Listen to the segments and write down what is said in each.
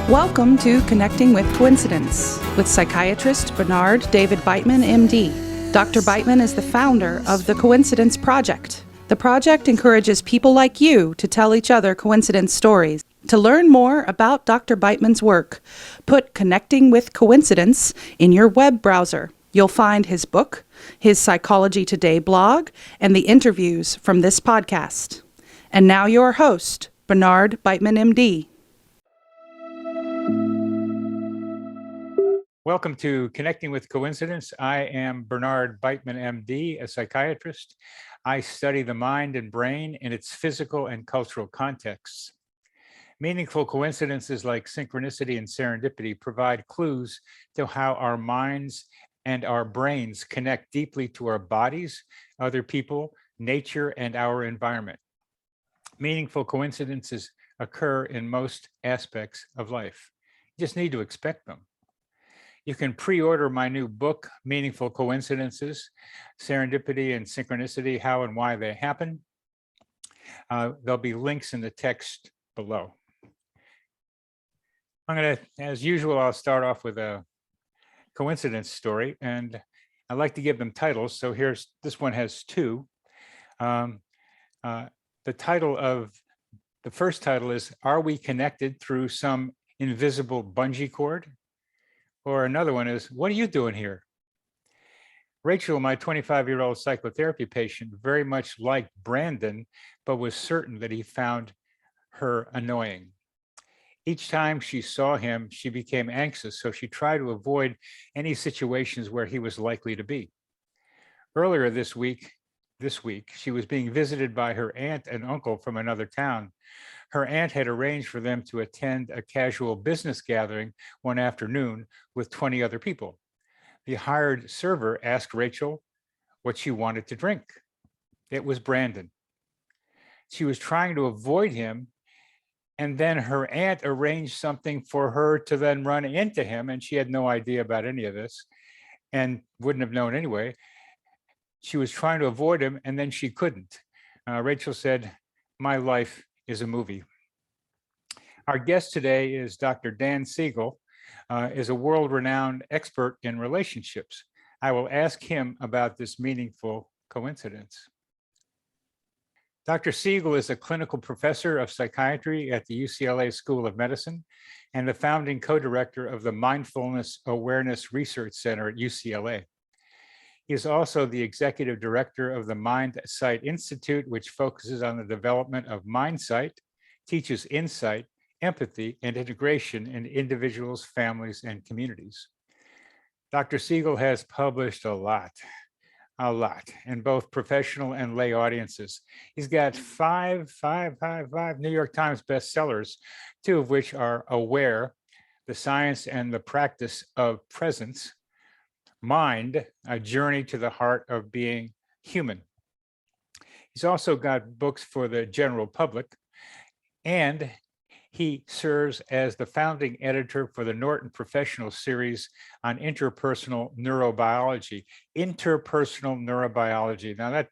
Welcome to Connecting with Coincidence with psychiatrist Bernard David Beitman, MD. Dr. Beitman is the founder of the Coincidence Project. The project encourages people like you to tell each other coincidence stories. To learn more about Dr. Beitman's work, put Connecting with Coincidence in your web browser. You'll find his book, his Psychology Today blog, and the interviews from this podcast. And now your host, Bernard Beitman, MD. Welcome to Connecting with Coincidence. I am Bernard Beitman, MD, a psychiatrist. I study the mind and brain in its physical and cultural contexts. Meaningful coincidences like synchronicity and serendipity provide clues to how our minds and our brains connect deeply to our bodies, other people, nature, and our environment. Meaningful coincidences occur in most aspects of life. You just need to expect them. You can pre-order my new book, Meaningful Coincidences, Serendipity and Synchronicity, How and Why They Happen. There'll be links in the text below. As usual, I'll start off with a coincidence story, and I like to give them titles. So this one has two. The first title is, Are We Connected Through Some Invisible Bungee Cord? Or another one is, What are you doing here? Rachel, my 25-year-old psychotherapy patient, very much liked Brandon, but was certain that he found her annoying. Each time she saw him, she became anxious, so she tried to avoid any situations where he was likely to be. Earlier this week, she was being visited by her aunt and uncle from another town. Her aunt had arranged for them to attend a casual business gathering one afternoon with 20 other people. The hired server asked Rachel what she wanted to drink. It was Brandon. She was trying to avoid him, and then her aunt arranged something for her to then run into him, and she had no idea about any of this and wouldn't have known anyway. She was trying to avoid him, and then she couldn't. Rachel said, "My life is a movie." Our guest today is Dr. Dan Siegel, is a world-renowned expert in relationships. I will ask him about this meaningful coincidence. Dr. Siegel is a clinical professor of psychiatry at the UCLA School of Medicine and the founding co-director of the Mindfulness Awareness Research Center at UCLA. He is also the executive director of the Mindsight Institute, which focuses on the development of Mindsight, teaches insight, empathy, and integration in individuals, families, and communities. Dr. Siegel has published a lot in both professional and lay audiences. He's got five New York Times bestsellers, two of which are Aware, The Science and the Practice of Presence, Mind, A Journey to the Heart of Being Human. He's also got books for the general public, and he serves as the founding editor for the Norton Professional Series on Interpersonal Neurobiology. Interpersonal Neurobiology. Now that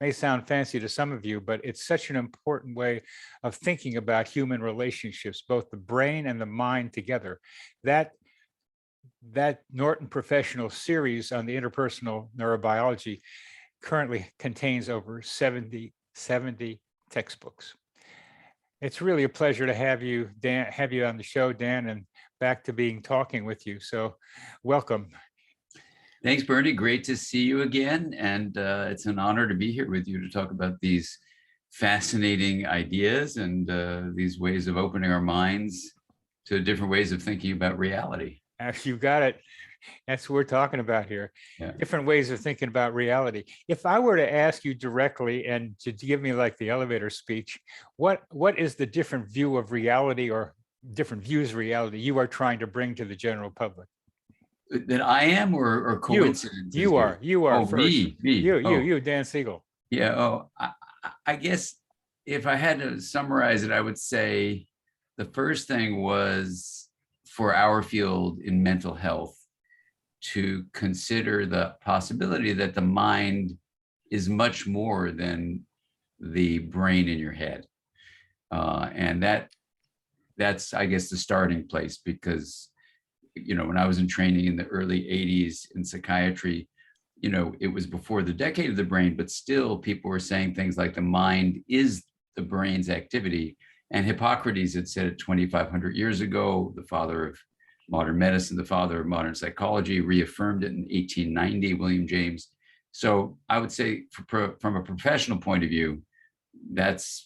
may sound fancy to some of you, but it's such an important way of thinking about human relationships, both the brain and the mind together. That Norton Professional Series on the Interpersonal Neurobiology currently contains over 70 textbooks. It's really a pleasure to have you, Dan, on the show, Dan, and back to talking with you. So welcome. Thanks, Bernie. Great to see you again. And it's an honor to be here with you to talk about these fascinating ideas and these ways of opening our minds to different ways of thinking about reality. Actually, you've got it. That's what we're talking about here. Yeah. Different ways of thinking about reality. If I were to ask you directly and to give me like the elevator speech, what is the different view of reality or different views of reality you are trying to bring to the general public? That I am, or coincidence? You are. Oh, first. me. You, Dan Siegel. Yeah. Oh, I guess if I had to summarize it, I would say the first thing was for our field in mental health to consider the possibility that the mind is much more than the brain in your head. And that that's, I guess, the starting place, because, when I was in training in the early 80s in psychiatry, it was before the decade of the brain, but still people were saying things like the mind is the brain's activity. And Hippocrates had said it 2,500 years ago, the father of modern medicine, the father of modern psychology, reaffirmed it in 1890, William James. So I would say from a professional point of view,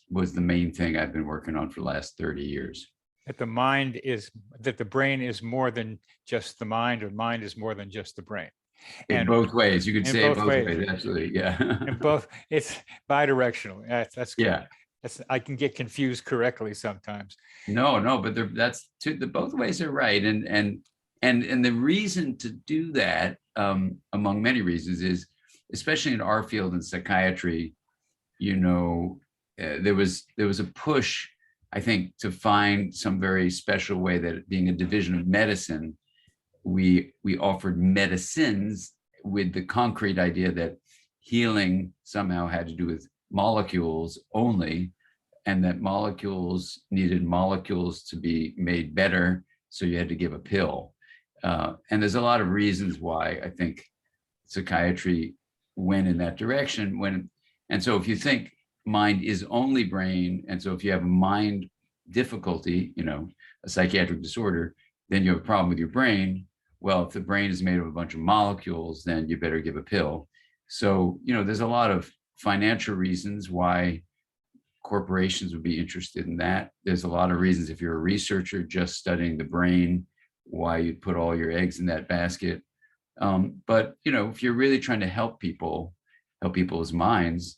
was the main thing I've been working on for the last 30 years. That the brain is more than just the mind, or mind is more than just the brain. In both ways, you could say both ways. Absolutely, yeah. And both, it's bidirectional. That's good. Yeah. I can get confused correctly sometimes. No, but both ways are right, and the reason to do that, among many reasons, is especially in our field in psychiatry, there was a push, I think, to find some very special way that, being a division of medicine, we offered medicines with the concrete idea that healing somehow had to do with molecules only, and that molecules needed molecules to be made better, so you had to give a pill. And there's a lot of reasons why I think psychiatry went in that direction. And so if you think mind is only brain, and so if you have a mind difficulty, a psychiatric disorder, then you have a problem with your brain. Well, if the brain is made of a bunch of molecules, then you better give a pill. So, there's a lot of financial reasons why corporations would be interested in that. There's a lot of reasons, if you're a researcher just studying the brain, why you put all your eggs in that basket. But, if you're really trying to help people's minds,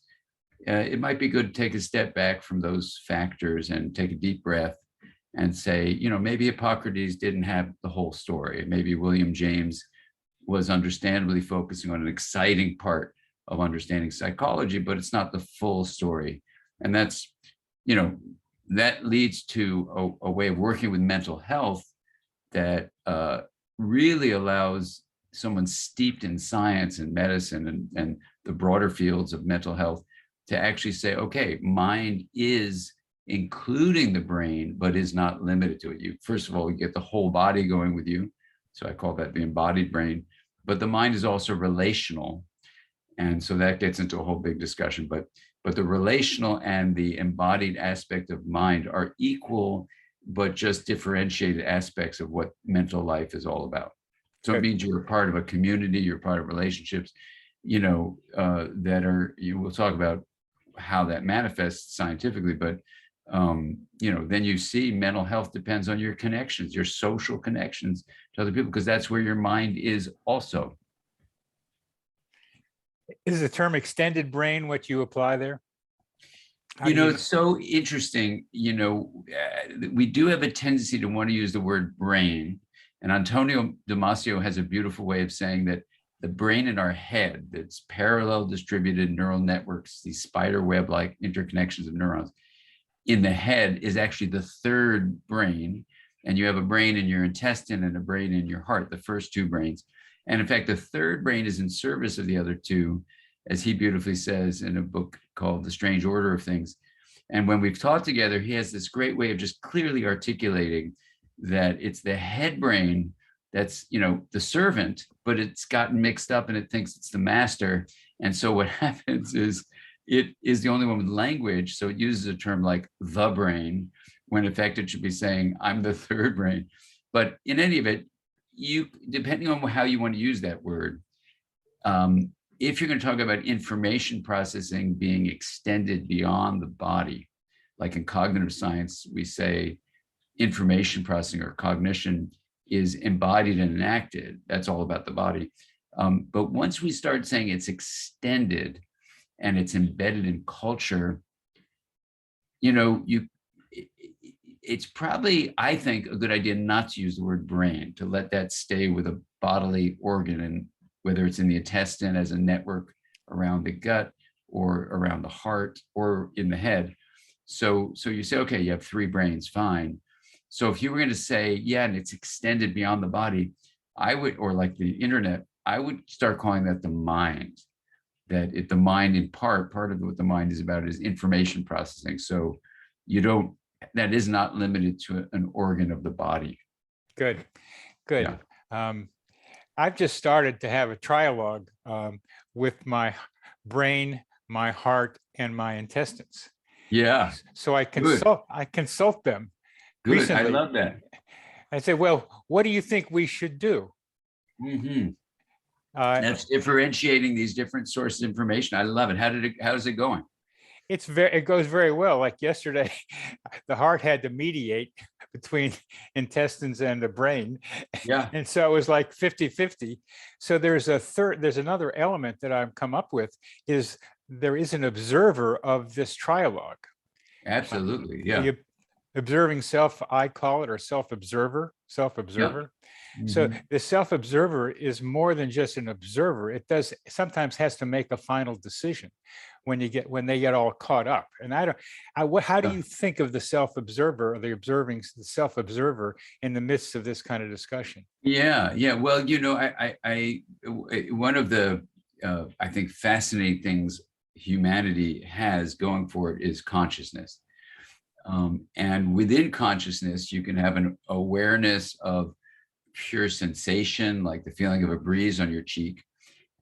it might be good to take a step back from those factors and take a deep breath and say, maybe Hippocrates didn't have the whole story. Maybe William James was understandably focusing on an exciting part of understanding psychology, but it's not the full story. And that's, that leads to a way of working with mental health that really allows someone steeped in science and medicine and the broader fields of mental health to actually say, okay, mind is including the brain, but is not limited to it. First of all, you get the whole body going with you. So I call that the embodied brain, but the mind is also relational. And so that gets into a whole big discussion, but the relational and the embodied aspect of mind are equal, but just differentiated aspects of what mental life is all about. So it means you're a part of a community, you're part of relationships, we'll talk about how that manifests scientifically, but then you see mental health depends on your connections, your social connections to other people, because that's where your mind is also. Is the term extended brain what you apply there? It's so interesting. We do have a tendency to want to use the word brain, and Antonio Damasio has a beautiful way of saying that the brain in our head, that's parallel distributed neural networks, these spider web-like interconnections of neurons in the head, is actually the third brain. And you have a brain in your intestine and a brain in your heart, the first two brains. And in fact, the third brain is in service of the other two, as he beautifully says in a book called The Strange Order of Things. And when we've taught together, he has this great way of just clearly articulating that it's the head brain that's, the servant, but it's gotten mixed up and it thinks it's the master. And so what happens is it is the only one with language. So it uses a term like the brain, when in fact it should be saying, I'm the third brain. But in any event, depending on how you want to use that word, if you're going to talk about information processing being extended beyond the body, like in cognitive science, we say information processing or cognition is embodied and enacted. That's all about the body. But once we start saying it's extended and it's embedded in culture, it's probably, I think, a good idea not to use the word brain, to let that stay with a bodily organ, and whether it's in the intestine as a network around the gut or around the heart or in the head. So you say, okay, you have three brains, fine. So if you were going to say, yeah, and it's extended beyond the body, I would, or like the internet, I would start calling that the mind. The mind in part of what the mind is about is information processing. So you don't that is not limited to an organ of the body. Good, good. Yeah. I've just started to have a trialogue with my brain, my heart, and my intestines. Yeah. So I Good. consult them Good. recently. I love that. I say, well, what do you think we should do? Mm-hmm. Uh, That's differentiating these different sources of information. I love it. How's it going? it goes very well. Like yesterday, the heart had to mediate between intestines and the brain. Yeah. And so it was like 50-50. So there's another element that I've come up with is there is an observer of this trialogue. Absolutely. Yeah. The observing self, I call it, or self-observer. Yeah. So Mhm. the self-observer is more than just an observer. It sometimes has to make a final decision when they get all caught up. And how do Yeah. you think of the self-observer or the self-observer in the midst of this kind of discussion? Yeah. Yeah. Well, one of the I think fascinating things humanity has going for it is consciousness. And within consciousness, you can have an awareness of pure sensation, like the feeling of a breeze on your cheek.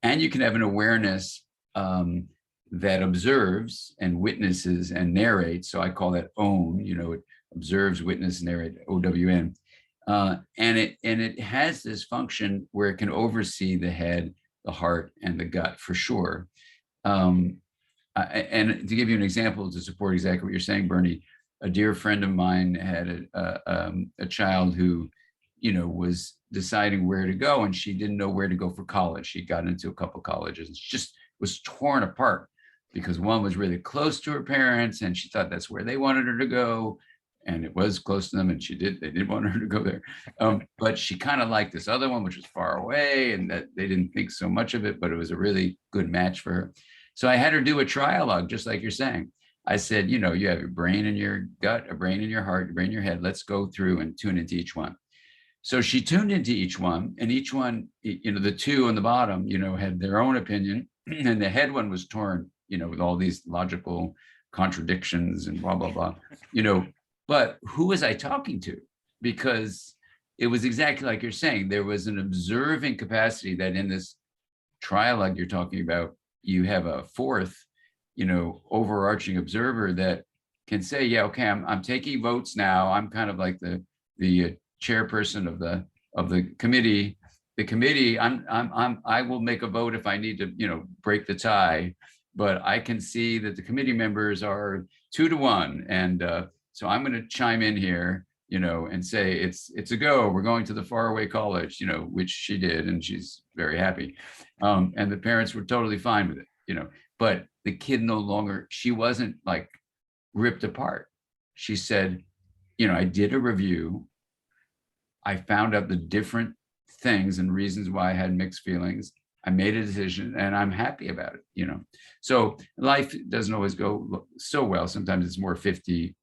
And you can have an awareness that observes and witnesses and narrates. So I call that own, it observes, witness, narrate, OWN. And it has this function where it can oversee the head, the heart, and the gut for sure. And to give you an example to support exactly what you're saying, Bernie, a dear friend of mine had a child who, was deciding where to go, and she didn't know where to go for college. She got into a couple colleges and she just was torn apart because one was really close to her parents and she thought that's where they wanted her to go. And it was close to them and they didn't want her to go there. But she kind of liked this other one, which was far away, and that they didn't think so much of it, but it was a really good match for her. So I had her do a trialogue, just like you're saying. I said, you have your brain in your gut, a brain in your heart, a brain in your head. Let's go through and tune into each one. So she tuned into each one, and each one, the two on the bottom, had their own opinion, and the head one was torn, with all these logical contradictions and blah, blah, blah, but who was I talking to? Because it was exactly like you're saying, there was an observing capacity that in this trialogue you're talking about, you have a fourth, overarching observer that can say, yeah, okay, I'm taking votes now. I'm kind of like the chairperson of the committee. The committee, I will make a vote if I need to, break the tie, but I can see that the committee members are 2-1, and so I'm going to chime in here, and say it's a go. We're going to the faraway college, which she did, and she's very happy, and the parents were totally fine with it, but the kid she wasn't like ripped apart. She said, I did a review. I found out the different things and reasons why I had mixed feelings. I made a decision and I'm happy about it, So life doesn't always go so well. Sometimes it's more 50-50.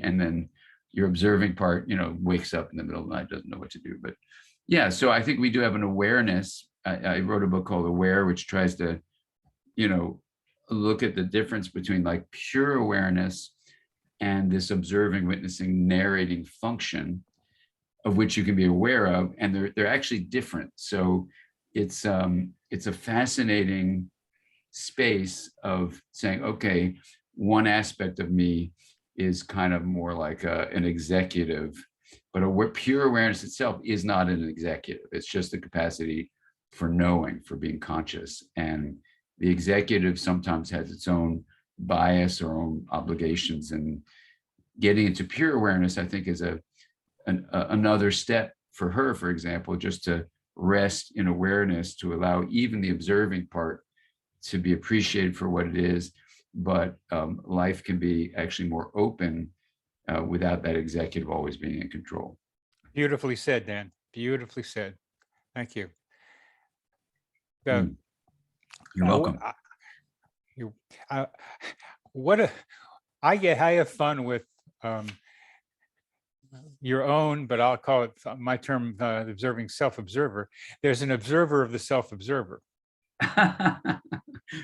And then your observing part, wakes up in the middle of the night, doesn't know what to do. But yeah, so I think we do have an awareness. I wrote a book called Aware, which tries to, look at the difference between like pure awareness and this observing, witnessing, narrating function of which you can be aware of, and they're actually different. So it's a fascinating space of saying, okay, one aspect of me is kind of more like an executive, but pure awareness itself is not an executive. It's just the capacity for knowing, for being conscious. And the executive sometimes has its own bias or own obligations, and getting into pure awareness, I think, is another step for her, for example, just to rest in awareness, to allow even the observing part to be appreciated for what it is. But life can be actually more open without that executive always being in control. Beautifully said, Dan. Beautifully said. Thank you. You're welcome. I have fun with your own, but I'll call it my term, observing self-observer. There's an observer of the self-observer.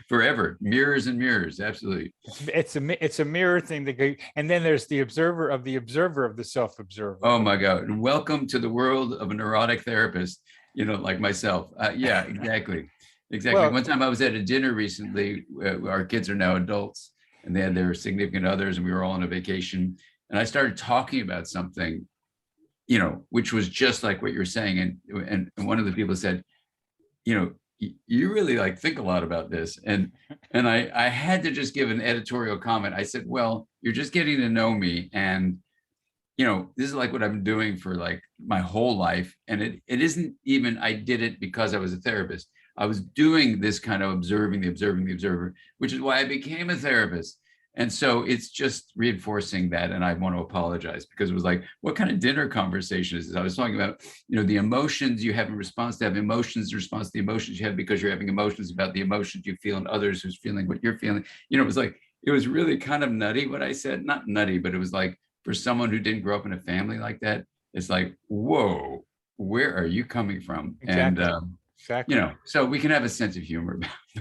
Forever, mirrors and mirrors, absolutely. It's a mirror thing that go, and then there's the observer of the self-observer. Oh my God. Welcome to the world of a neurotic therapist, like myself. Yeah, exactly. Exactly. Well, One time I was at a dinner recently, our kids are now adults and they had their significant others and we were all on a vacation. And I started talking about something, which was just like what you're saying. And one of the people said, you really like think a lot about this. And I had to just give an editorial comment. I said, well, you're just getting to know me. And this is like what I've been doing for like my whole life. And it isn't even, I did it because I was a therapist. I was doing this kind of observing the observer, which is why I became a therapist. And so it's just reinforcing that. And I want to apologize because it was like, what kind of dinner conversation is this? I was talking about, the emotions you have in response to have emotions, in response to the emotions you have because you're having emotions about the emotions you feel and others who's feeling what you're feeling. It was like, it was really kind of nutty what I said, not nutty, but it was like, for someone who didn't grow up in a family like that, it's like, whoa, where are you coming from? exactly. And, Exactly. so we can have a sense of humor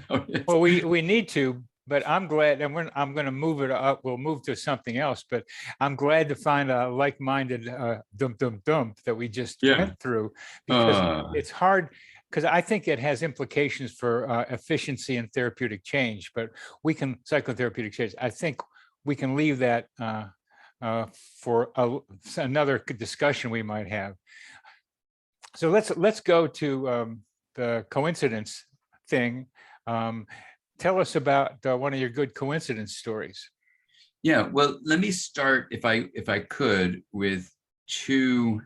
about it. Well, we need to, but I'm glad, and I'm going to move it up. We'll move to something else, but I'm glad to find a like-minded that we just went through, because it's hard, because I think it has implications for efficiency and therapeutic change, but psychotherapeutic change. I think we can leave that for another discussion we might have. So let's go to the coincidence thing. Tell us about one of your good coincidence stories. Yeah, well, let me start, if I could, with two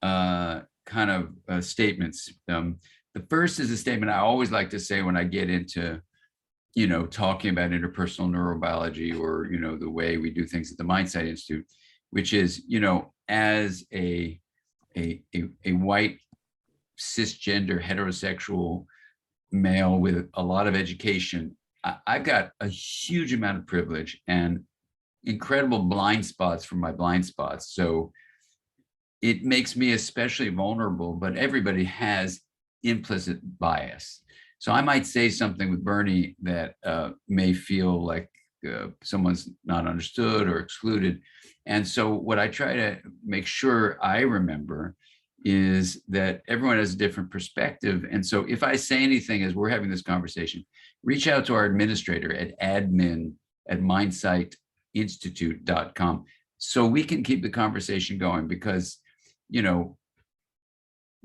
kind of statements. The first is a statement I always like to say when I get into talking about interpersonal neurobiology or the way we do things at the Mindsight Institute, which is as a white cisgender heterosexual male with a lot of education, I've got a huge amount of privilege and incredible blind spots from my blind spots. So it makes me especially vulnerable, but everybody has implicit bias. So I might say something with Bernie that may feel like someone's not understood or excluded. And so what I try to make sure I remember is that everyone has a different perspective. And so if I say anything as we're having this conversation, reach out to our administrator at admin@mindsightinstitute.com so we can keep the conversation going, because,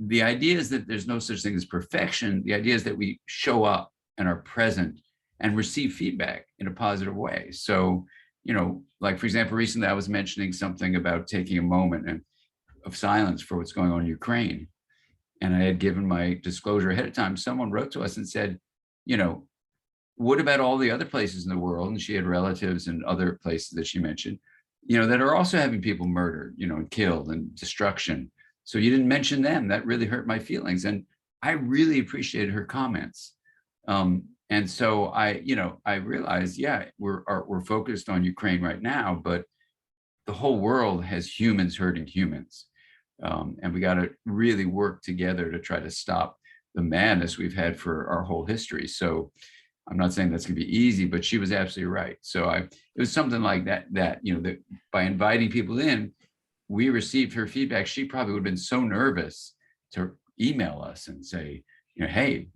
the idea is that there's no such thing as perfection. The idea is that we show up and are present and receive feedback in a positive way. So, like, for example, recently I was mentioning something about taking a moment of silence for what's going on in Ukraine. And I had given my disclosure ahead of time. Someone wrote to us and said, what about all the other places in the world? And she had relatives in other places that she mentioned, that are also having people murdered, and killed and destruction. So you didn't mention them. That really hurt my feelings. And I really appreciated her comments. And so I realized, yeah, we're focused on Ukraine right now, but the whole world has humans hurting humans. And we got to really work together to try to stop the madness we've had for our whole history. So I'm not saying that's going to be easy, but she was absolutely right. So it was something like that by inviting people in, we received her feedback. She probably would have been so nervous to email us and say, hey,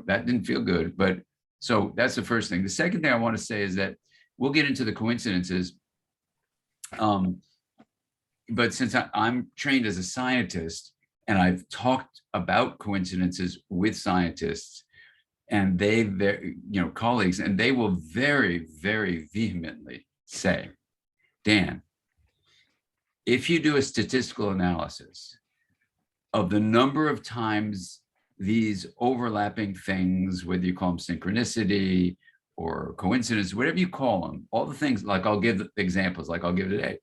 that didn't feel good. But so that's the first thing. The second thing I want to say is that we'll get into the coincidences. But since I'm trained as a scientist and I've talked about coincidences with scientists and colleagues, and they will very, very vehemently say, Dan, if you do a statistical analysis of the number of times these overlapping things, whether you call them synchronicity or coincidence, whatever you call them, all the things, like I'll give examples, like I'll give today.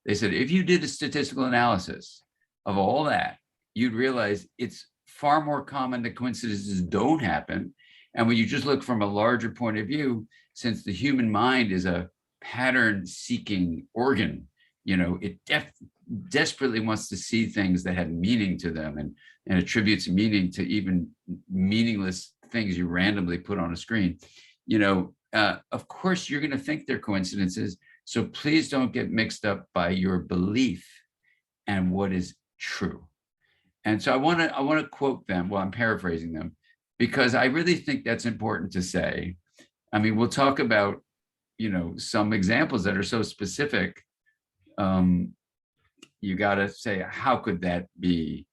They said, if you did a statistical analysis of all that, you'd realize it's far more common that coincidences don't happen. And when you just look from a larger point of view, since the human mind is a pattern-seeking organ, it desperately wants to see things that have meaning to them and attributes meaning to even meaningless things you randomly put on a screen, of course you're going to think they're coincidences. So please don't get mixed up by your belief and what is true. And so I want to quote them. Well, I'm paraphrasing them because I really think that's important to say. I mean, we'll talk about, some examples that are so specific. You got to say, how could that be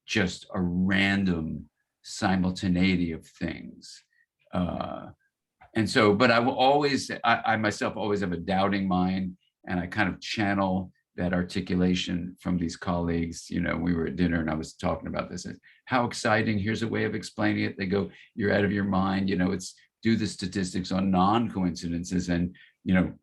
just a random simultaneity of things? And so, but I will always, I myself always have a doubting mind, and I kind of channel that articulation from these colleagues. We were at dinner and I was talking about this. How exciting, here's a way of explaining it. They go, you're out of your mind. It's do the statistics on non-coincidences and,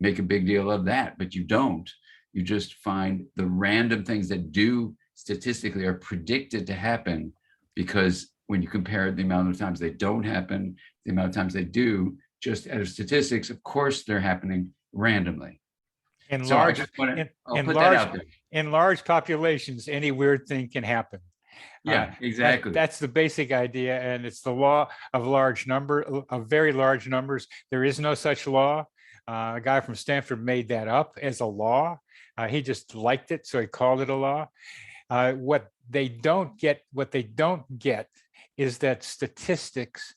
make a big deal of that, but you don't. You just find the random things that do statistically are predicted to happen, because when you compare the amount of times they don't happen, the amount of times they do, just out of statistics, of course, they're happening randomly. In So large, I just want to in put large, that out there. in large populations, any weird thing can happen. Yeah, exactly. That's the basic idea, and it's the law of very large numbers. There is no such law. A guy from Stanford made that up as a law. He just liked it, so he called it a law. What they don't get is that statistics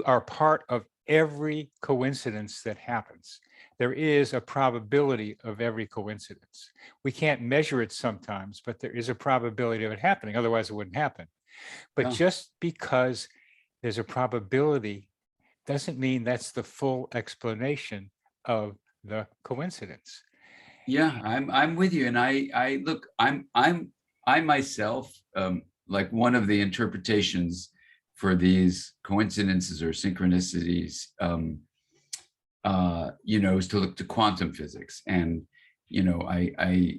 are part of every coincidence that happens. There is a probability of every coincidence. We can't measure it sometimes, but there is a probability of it happening. Otherwise, it wouldn't happen. But just because there's a probability doesn't mean that's the full explanation of the coincidence. Yeah, I'm with you, and I look, I myself, like one of the interpretations for these coincidences or synchronicities, is to look to quantum physics. And, I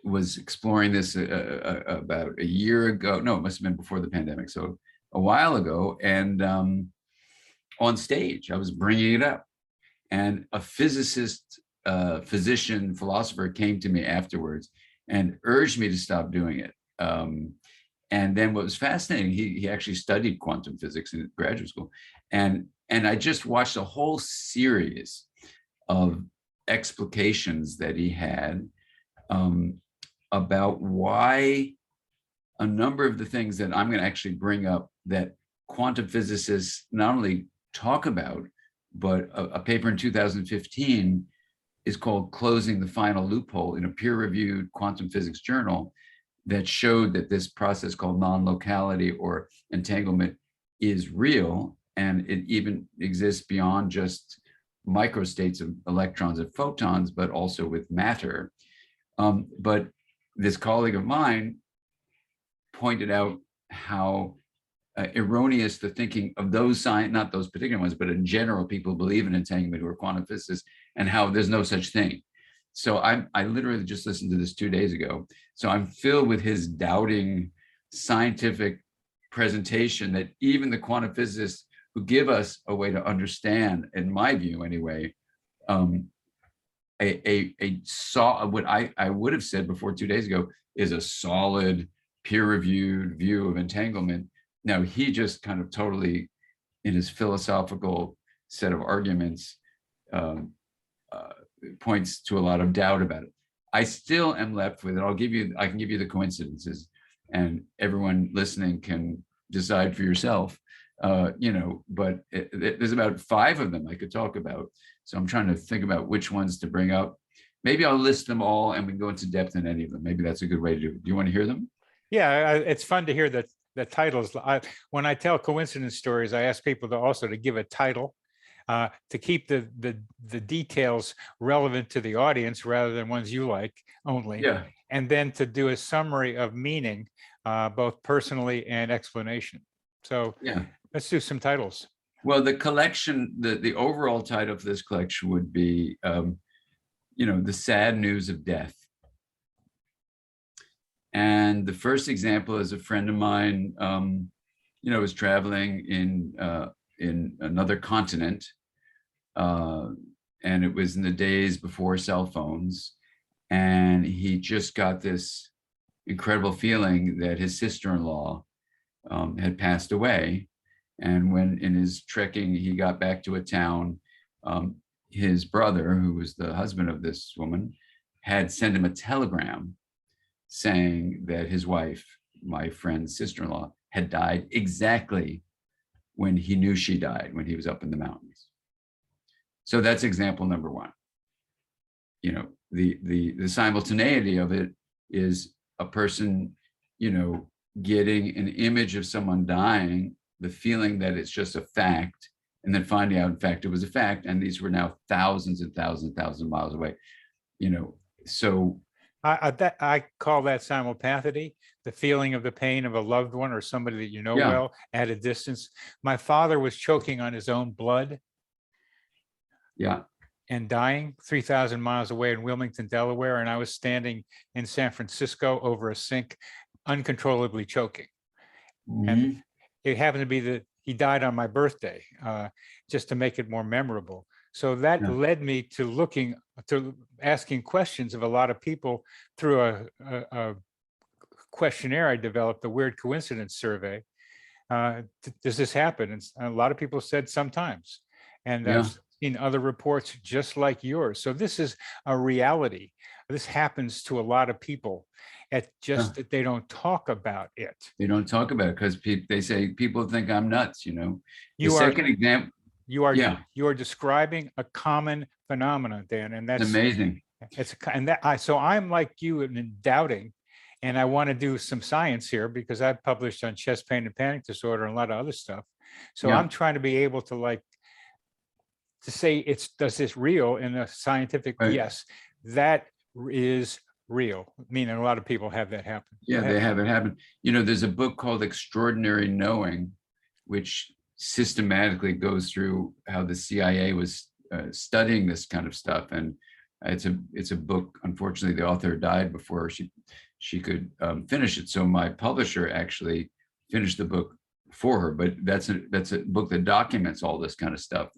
was exploring this about a year ago. No, it must have been before the pandemic. So a while ago. And on stage, I was bringing it up. And a physicist, physician, philosopher came to me afterwards and urged me to stop doing it. And then what was fascinating, he actually studied quantum physics in graduate school. And I just watched a whole series of explications that he had about why a number of the things that I'm going to actually bring up that quantum physicists not only talk about, but a paper in 2015 is called Closing the Final Loophole in a peer-reviewed quantum physics journal that showed that this process called non-locality or entanglement is real, and it even exists beyond just microstates of electrons and photons, but also with matter. But this colleague of mine pointed out how erroneous the thinking of those not those particular ones, but in general, people believe in entanglement who are quantum physicists, and how there's no such thing. So I literally just listened to this 2 days ago. So I'm filled with his doubting scientific presentation that even the quantum physicists who give us a way to understand, in my view anyway, what I would have said before 2 days ago is a solid peer-reviewed view of entanglement. Now he just kind of totally, in his philosophical set of arguments, points to a lot of doubt about it. I still am left with it. I can give you the coincidences, and everyone listening can decide for yourself. But there's about 5 of them I could talk about. So I'm trying to think about which ones to bring up. Maybe I'll list them all and we can go into depth in any of them. Maybe that's a good way to do it. Do you want to hear them? Yeah, it's fun to hear the titles. When I tell coincidence stories, I ask people to give a title, to keep the details relevant to the audience rather than ones you like only. Yeah. And then to do a summary of meaning, both personally and explanation. So yeah, let's do some titles. Well, the collection, the overall title for this collection would be, The Sad News of Death. And the first example is a friend of mine, was traveling in another continent, and it was in the days before cell phones, and he just got this incredible feeling that his sister-in-law had passed away, And when in his trekking, he got back to a town, his brother, who was the husband of this woman, had sent him a telegram saying that his wife, my friend's sister-in-law, had died exactly when he knew she died, when he was up in the mountains. So that's example number one. You know, the simultaneity of it is a person, you know, getting an image of someone dying, the feeling that it's just a fact, and then finding out, in fact, it was a fact, and these were now thousands and thousands of miles away. You know, so I call that simultaneity, the feeling of the pain of a loved one or somebody that you know yeah, well at a distance. My father was choking on his own blood yeah, and dying 3,000 miles away in Wilmington, Delaware, and I was standing in San Francisco over a sink, uncontrollably choking. And mhm, it happened to be that he died on my birthday, just to make it more memorable. So that yeah, led me to asking questions of a lot of people through a questionnaire I developed, the Weird Coincidence Survey. Does this happen? And a lot of people said sometimes. And yeah, I've seen other reports just like yours. So this is a reality. This happens to a lot of people. It's yeah. just that they don't talk about it. They don't talk about it because they say people think I'm nuts. You know, the You are second example, you are yeah, you are describing a common phenomenon, Dan, and it's amazing. so I'm like you in doubting, and I want to do some science here because I've published on chest pain and panic disorder and a lot of other stuff. So Yeah, I'm trying to be able to say does this real in a scientific, right. yes, that is real, meaning a lot of people have that happen. Go Yeah, ahead. they have it happen. You know, there's a book called Extraordinary Knowing, which systematically goes through how the CIA was studying this kind of stuff. And it's a book. Unfortunately, the author died before she could finish it. So my publisher actually finished the book for her. But that's a book that documents all this kind of stuff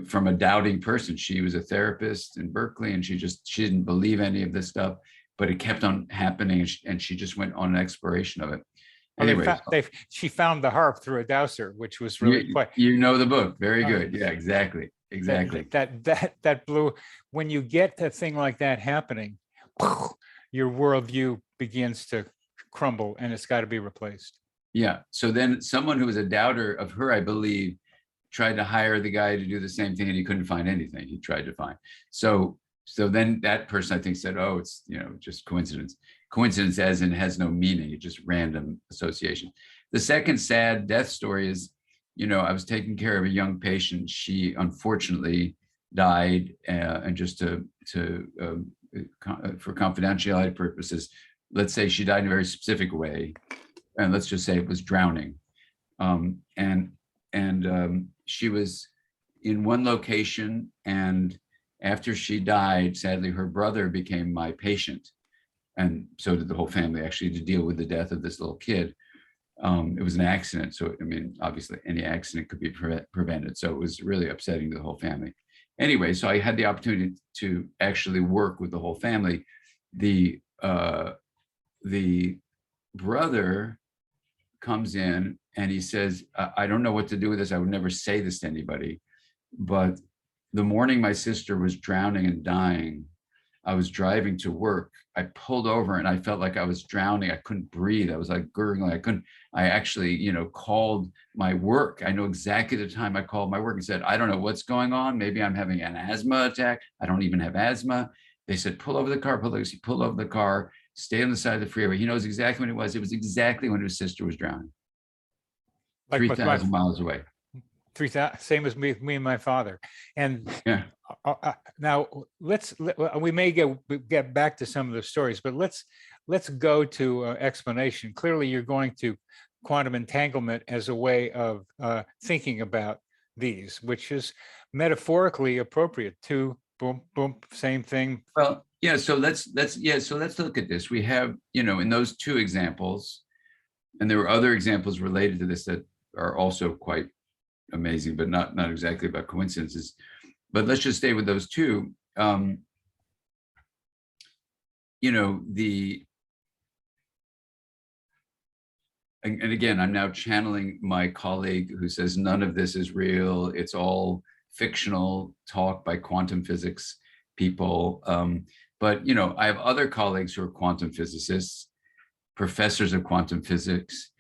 from a doubting person. She was a therapist in Berkeley, and she didn't believe any of this stuff, but it kept on happening, and she just went on an exploration of it. Oh, Anyways, she found the harp through a dowser, which was really you, quite, you know the book. Very uh, good. Yeah, exactly. Exactly. that blew. When you get a thing like that happening, your worldview begins to crumble, and it's got to be replaced. Yeah. So then someone who was a doubter of her, I believe, tried to hire the guy to do the same thing, and he couldn't find anything he tried to find. So then that person, I think, said, oh, it's, you know, just coincidence. Coincidence as in has no meaning. It's just random association. The second sad death story is, you know, I was taking care of a young patient. She unfortunately died, and just for confidentiality purposes, let's say she died in a very specific way, and let's just say it was drowning. And she was in one location, and after she died, sadly, her brother became my patient, and so did the whole family, actually, to deal with the death of this little kid. It was an accident, so I mean, obviously, any accident could be prevented. So it was really upsetting to the whole family. Anyway, so I had the opportunity to actually work with the whole family. The brother comes in and he says, I don't know what to do with this. I would never say this to anybody, but the morning my sister was drowning and dying, I was driving to work. I pulled over and I felt like I was drowning. I couldn't breathe. I was like gurgling. I actually, you know, called my work. I know exactly the time I called my work and said, I don't know what's going on. Maybe I'm having an asthma attack. I don't even have asthma. They said, pull over the car, pull over the car, stay on the side of the freeway. He knows exactly when it was. It was exactly when his sister was drowning, Like with 3,000 miles away. 3,000, same as me and my father. And Yeah. now we may get back to some of the stories, but let's go to explanation. Clearly, you're going to quantum entanglement as a way of thinking about these, which is metaphorically appropriate. Two, boom, boom, same thing. Well, yeah. So let's look at this. We have, you know, in those two examples, and there were other examples related to this that are also quite amazing, but not exactly about coincidences. But let's just stay with those two. You know, and again, I'm now channeling my colleague who says none of this is real. It's all fictional talk by quantum physics people. But I have other colleagues who are quantum physicists, professors of quantum physics,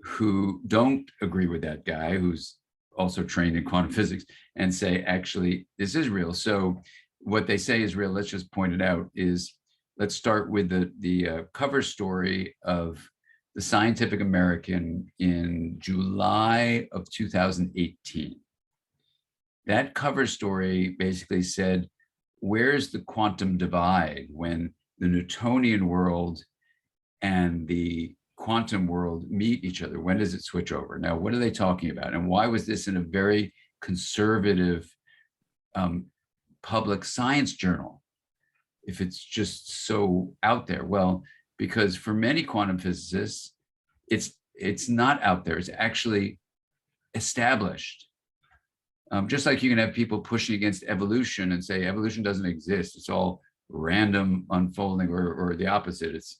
who don't agree with that guy, who's also trained in quantum physics, and say, actually, this is real. So what they say is real, let's just point it out, is let's start with the cover story of the Scientific American in July of 2018. That cover story basically said, where's the quantum divide when the Newtonian world and the quantum world meet each other? When does it switch over? Now, what are they talking about? And why was this in a very conservative public science journal if it's just so out there? Well, because for many quantum physicists, it's not out there. It's actually established. Just like you can have people pushing against evolution and say evolution doesn't exist. It's all random unfolding, or the opposite. It's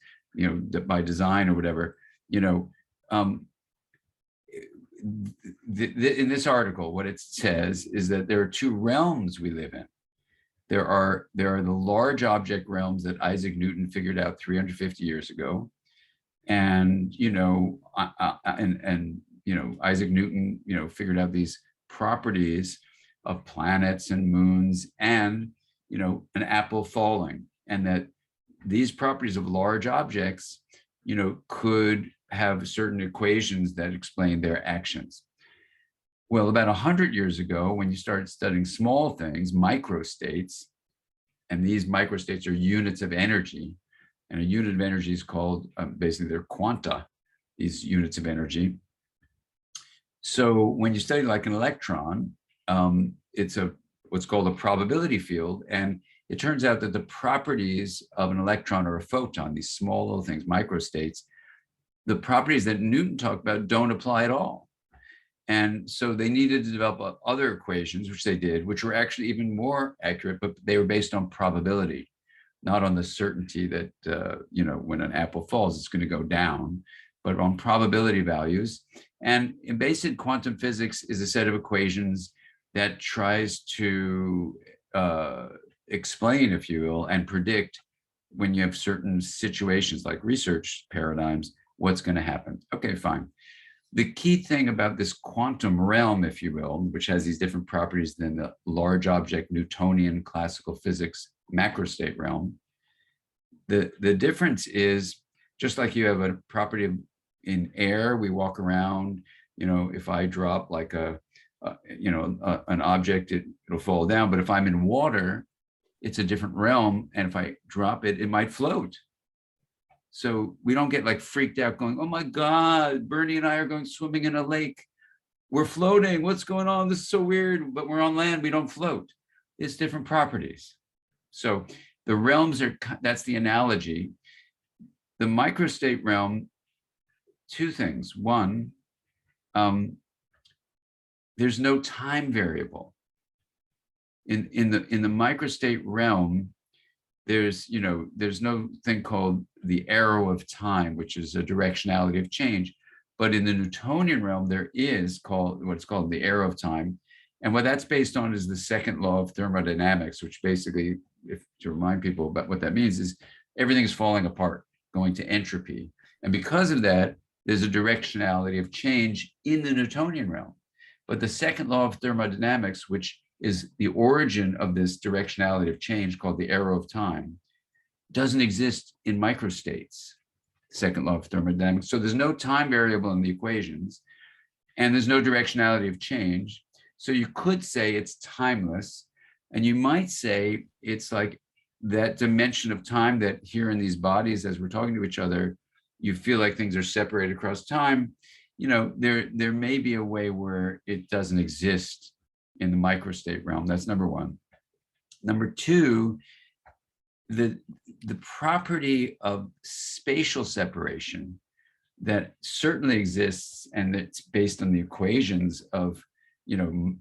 by design or whatever. In this article, what it says is that there are two realms we live in. There are the large object realms that Isaac Newton figured out 350 years ago, and Isaac Newton figured out these properties of planets and moons and an apple falling, and that these properties of large objects could have certain equations that explain their actions. Well, about 100 years ago, when you started studying small things, microstates, and these microstates are units of energy, and a unit of energy is called, basically they're quanta, these units of energy. So when you study like an electron, it's what's called a probability field, and it turns out that the properties of an electron or a photon, these small little things, microstates, the properties that Newton talked about don't apply at all. And so they needed to develop other equations, which they did, which were actually even more accurate, but they were based on probability, not on the certainty that, when an apple falls, it's going to go down, but on probability values. And in basic quantum physics is a set of equations that tries to explain, if you will, and predict when you have certain situations like research paradigms, what's going to happen. Okay, fine. The key thing about this quantum realm, if you will, which has these different properties than the large object Newtonian classical physics macrostate realm, the difference is, just like you have a property in air, we walk around, if I drop like an object, it'll fall down. But if I'm in water, it's a different realm. And if I drop it, it might float. So we don't get like freaked out going, oh my God, Bernie and I are going swimming in a lake. We're floating. What's going on? This is so weird, but we're on land. We don't float. It's different properties. So the realms that's the analogy. The microstate realm, two things. One, there's no time variable. In the microstate realm, there's no thing called the arrow of time, which is a directionality of change. But in the Newtonian realm, there is what's called the arrow of time. And what that's based on is the second law of thermodynamics, which basically, to remind people about what that means, is everything is falling apart, going to entropy. And because of that, there's a directionality of change in the Newtonian realm. But the second law of thermodynamics, which is the origin of this directionality of change called the arrow of time, doesn't exist in microstates, second law of thermodynamics. So there's no time variable in the equations, and there's no directionality of change. So you could say it's timeless, and you might say it's like that dimension of time that here in these bodies, as we're talking to each other, you feel like things are separated across time. There may be a way where it doesn't exist in the microstate realm. That's number one. Number two, the property of spatial separation that certainly exists, and it's based on the equations of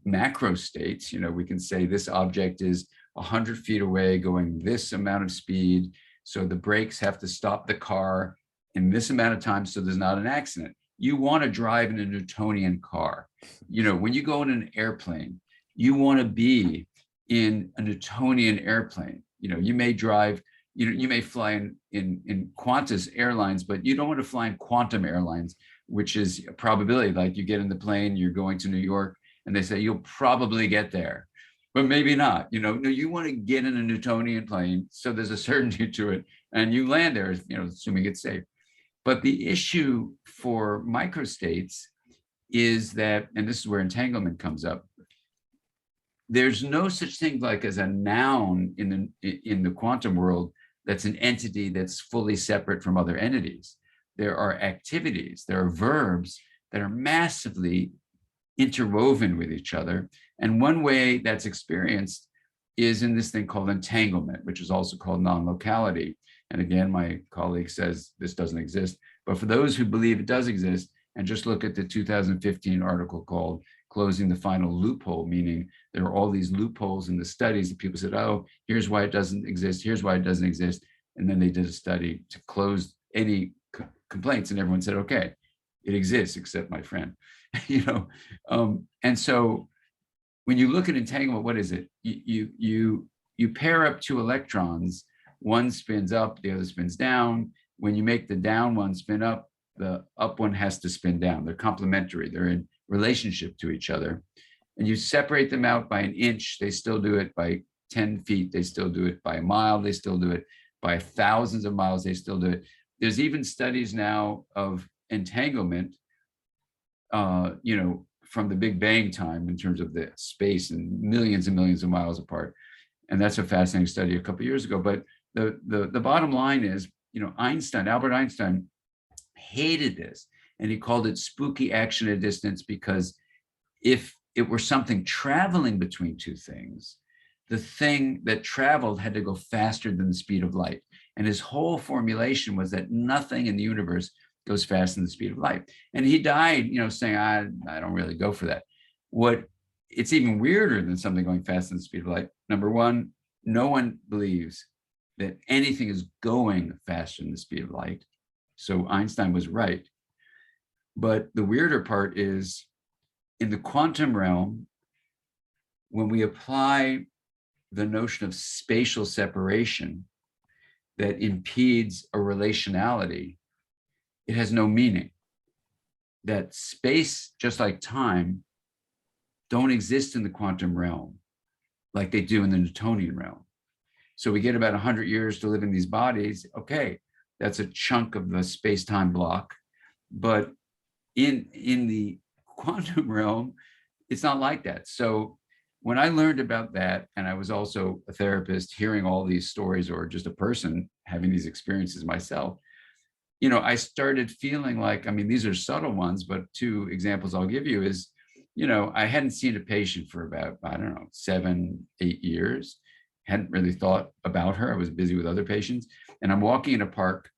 macro states. We can say this object is 100 feet away going this amount of speed, so the brakes have to stop the car in this amount of time so there's not an accident. you want to drive in a Newtonian car. When you go in an airplane, you want to be in a Newtonian airplane. You may drive, you may fly in Qantas Airlines, but you don't want to fly in Quantum Airlines, which is a probability. Like you get in the plane, you're going to New York, and they say you'll probably get there, but maybe not. No, you want to get in a Newtonian plane, so there's a certainty to it, and you land there, assuming it's safe. But the issue for microstates is that, and this is where entanglement comes up, there's no such thing like as a noun in the quantum world that's an entity that's fully separate from other entities. There are activities, there are verbs that are massively interwoven with each other. And one way that's experienced is in this thing called entanglement, which is also called non-locality. And again, my colleague says this doesn't exist. But for those who believe it does exist, and just look at the 2015 article called Closing the Final Loophole, meaning there are all these loopholes in the studies that people said, oh, here's why it doesn't exist, here's why it doesn't exist. And then they did a study to close any complaints, and everyone said, okay, it exists, except my friend. And so when you look at entanglement, what is it? You pair up two electrons, one spins up, the other spins down. When you make the down one spin up, the up one has to spin down. They're complementary, they're in relationship to each other. And you separate them out by an inch, they still do it. By 10 feet, they still do it. By a mile, they still do it. By thousands of miles, they still do it. There's even studies now of entanglement, from the Big Bang time in terms of the space and millions of miles apart. And that's a fascinating study a couple of years ago. But the bottom line is, Albert Einstein hated this, and he called it spooky action at a distance, because if it were something traveling between two things, the thing that traveled had to go faster than the speed of light. And his whole formulation was that nothing in the universe goes faster than the speed of light. And he died, saying, I don't really go for that. It's even weirder than something going faster than the speed of light. Number one, no one believes that anything is going faster than the speed of light. So Einstein was right. But the weirder part is, in the quantum realm, when we apply the notion of spatial separation that impedes a relationality, it has no meaning. That space, just like time, don't exist in the quantum realm like they do in the Newtonian realm. So we get about 100 years to live in these bodies. Okay, that's a chunk of the space-time block. But in the quantum realm, it's not like that. So when I learned about that, and I was also a therapist hearing all these stories, or just a person having these experiences myself, I started feeling like, these are subtle ones, but two examples I'll give you is, I hadn't seen a patient for about, 7-8 years, hadn't really thought about her. I was busy with other patients. And I'm walking in a park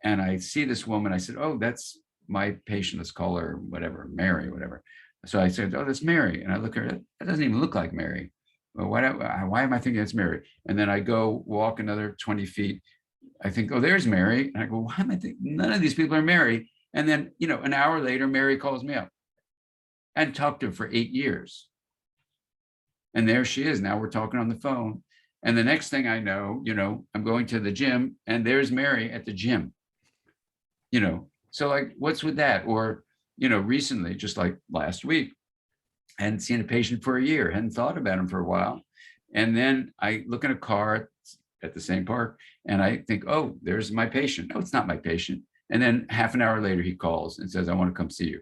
and I see this woman. I said, oh, that's my patient. Let's call her whatever, Mary, whatever. So I said, oh, that's Mary. And I look at her, that doesn't even look like Mary. Well, why am I thinking it's Mary? And then I go walk another 20 feet. I think, oh, there's Mary. And I go, why am I thinking none of these people are Mary? And then, an hour later, Mary calls me up. I hadn't talked to her for 8 years. And there she is. Now we're talking on the phone. And the next thing I know, I'm going to the gym, and there's Mary at the gym. So like, what's with that? Or, recently, just like last week, I hadn't seen a patient for a year, hadn't thought about him for a while. And then I look in a car at the same park, and I think, oh, there's my patient. No, it's not my patient. And then half an hour later, he calls and says, I want to come see